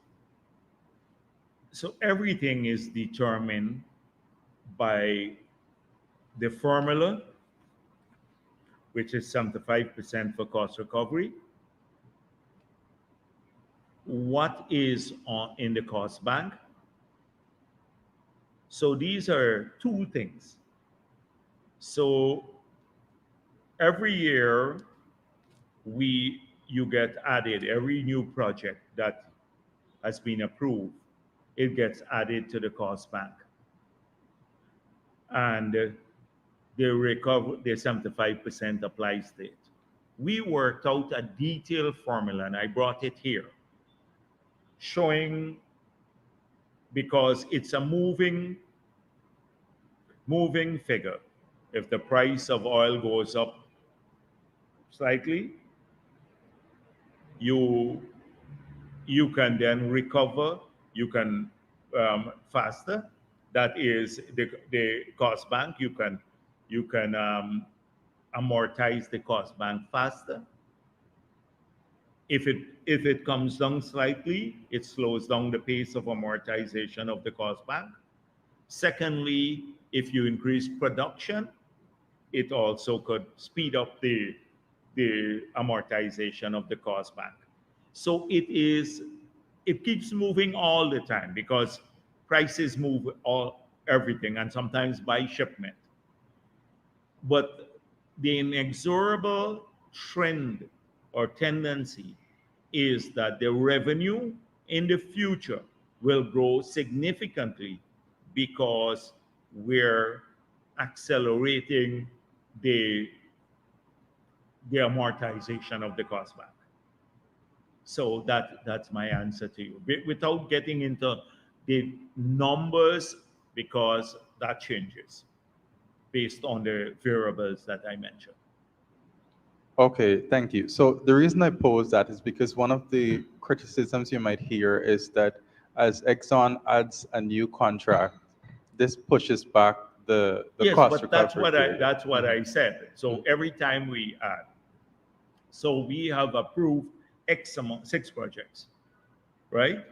so everything is determined by the formula, which is 75% for cost recovery. What is in the cost bank? So these are two things. So every year you get added, every new project that has been approved, it gets added to the cost bank. And the 75% applies to it. We worked out a detailed formula, and I brought it here, showing, because it's a moving figure. If the price of oil goes up slightly, you can then recover, you can faster. That is the cost bank. You can amortize the cost bank faster. If it comes down slightly, it slows down the pace of amortization of the cost bank. Secondly, if you increase production, it also could speed up the amortization of the cost bank. So it keeps moving all the time, because prices move everything, and sometimes by shipment. But the inexorable trend or tendency is that the revenue in the future will grow significantly because we're accelerating the amortization of the cost back. So that's my answer to you. Without getting into the numbers, because that changes based on the variables that I mentioned. Okay, thank you. So the reason I pose that is because one of the criticisms you might hear is that as Exxon adds a new contract, this pushes back the Yes, cost but that's recovery period. that's what I said. So every time we add, so we have approved X amount, 6 projects, right?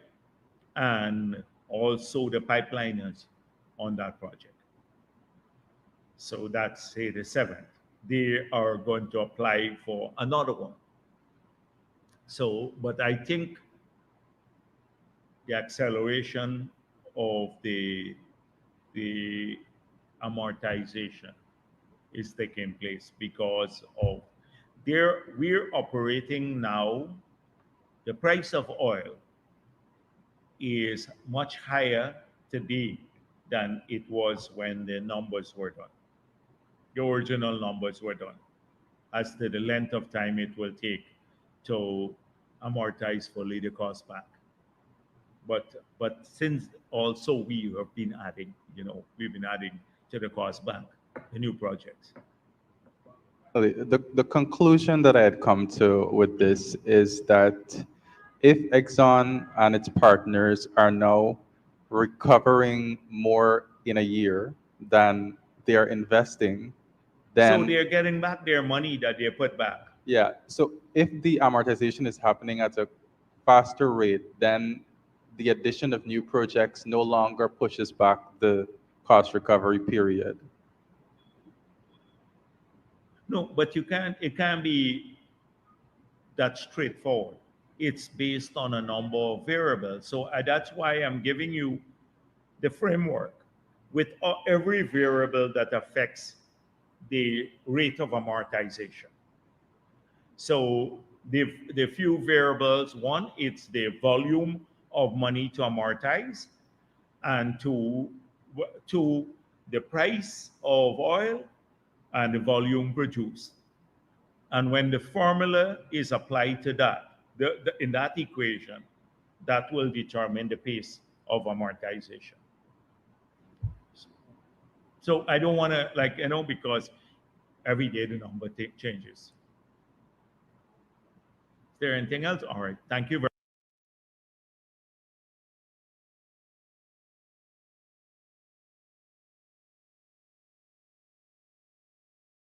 And also the pipeliners on that project. So that's say the 7th. They are going to apply for another one. So, but I think the acceleration of the amortization is taking place because of we're operating now. The price of oil is much higher today than it was when the numbers were done. The original numbers were done as to the length of time it will take to amortize fully the cost back. But since also we have been adding, we've been adding to the cost back the new projects. The conclusion that I had come to with this is that if Exxon and its partners are now recovering more in a year than they are investing, then So they're getting back their money that they put back. yeah. So if the amortization is happening at a faster rate, then the addition of new projects no longer pushes back the cost recovery period. No, but it can't be that straightforward. It's based on a number of variables. So that's why I'm giving you the framework with every variable that affects the rate of amortization. So the few variables, one, it's the volume of money to amortize, and two, the price of oil and the volume produced. And when the formula is applied to that, in that equation, that will determine the pace of amortization. So I don't want to, because every day the number changes. Is there anything else? All right. Thank you very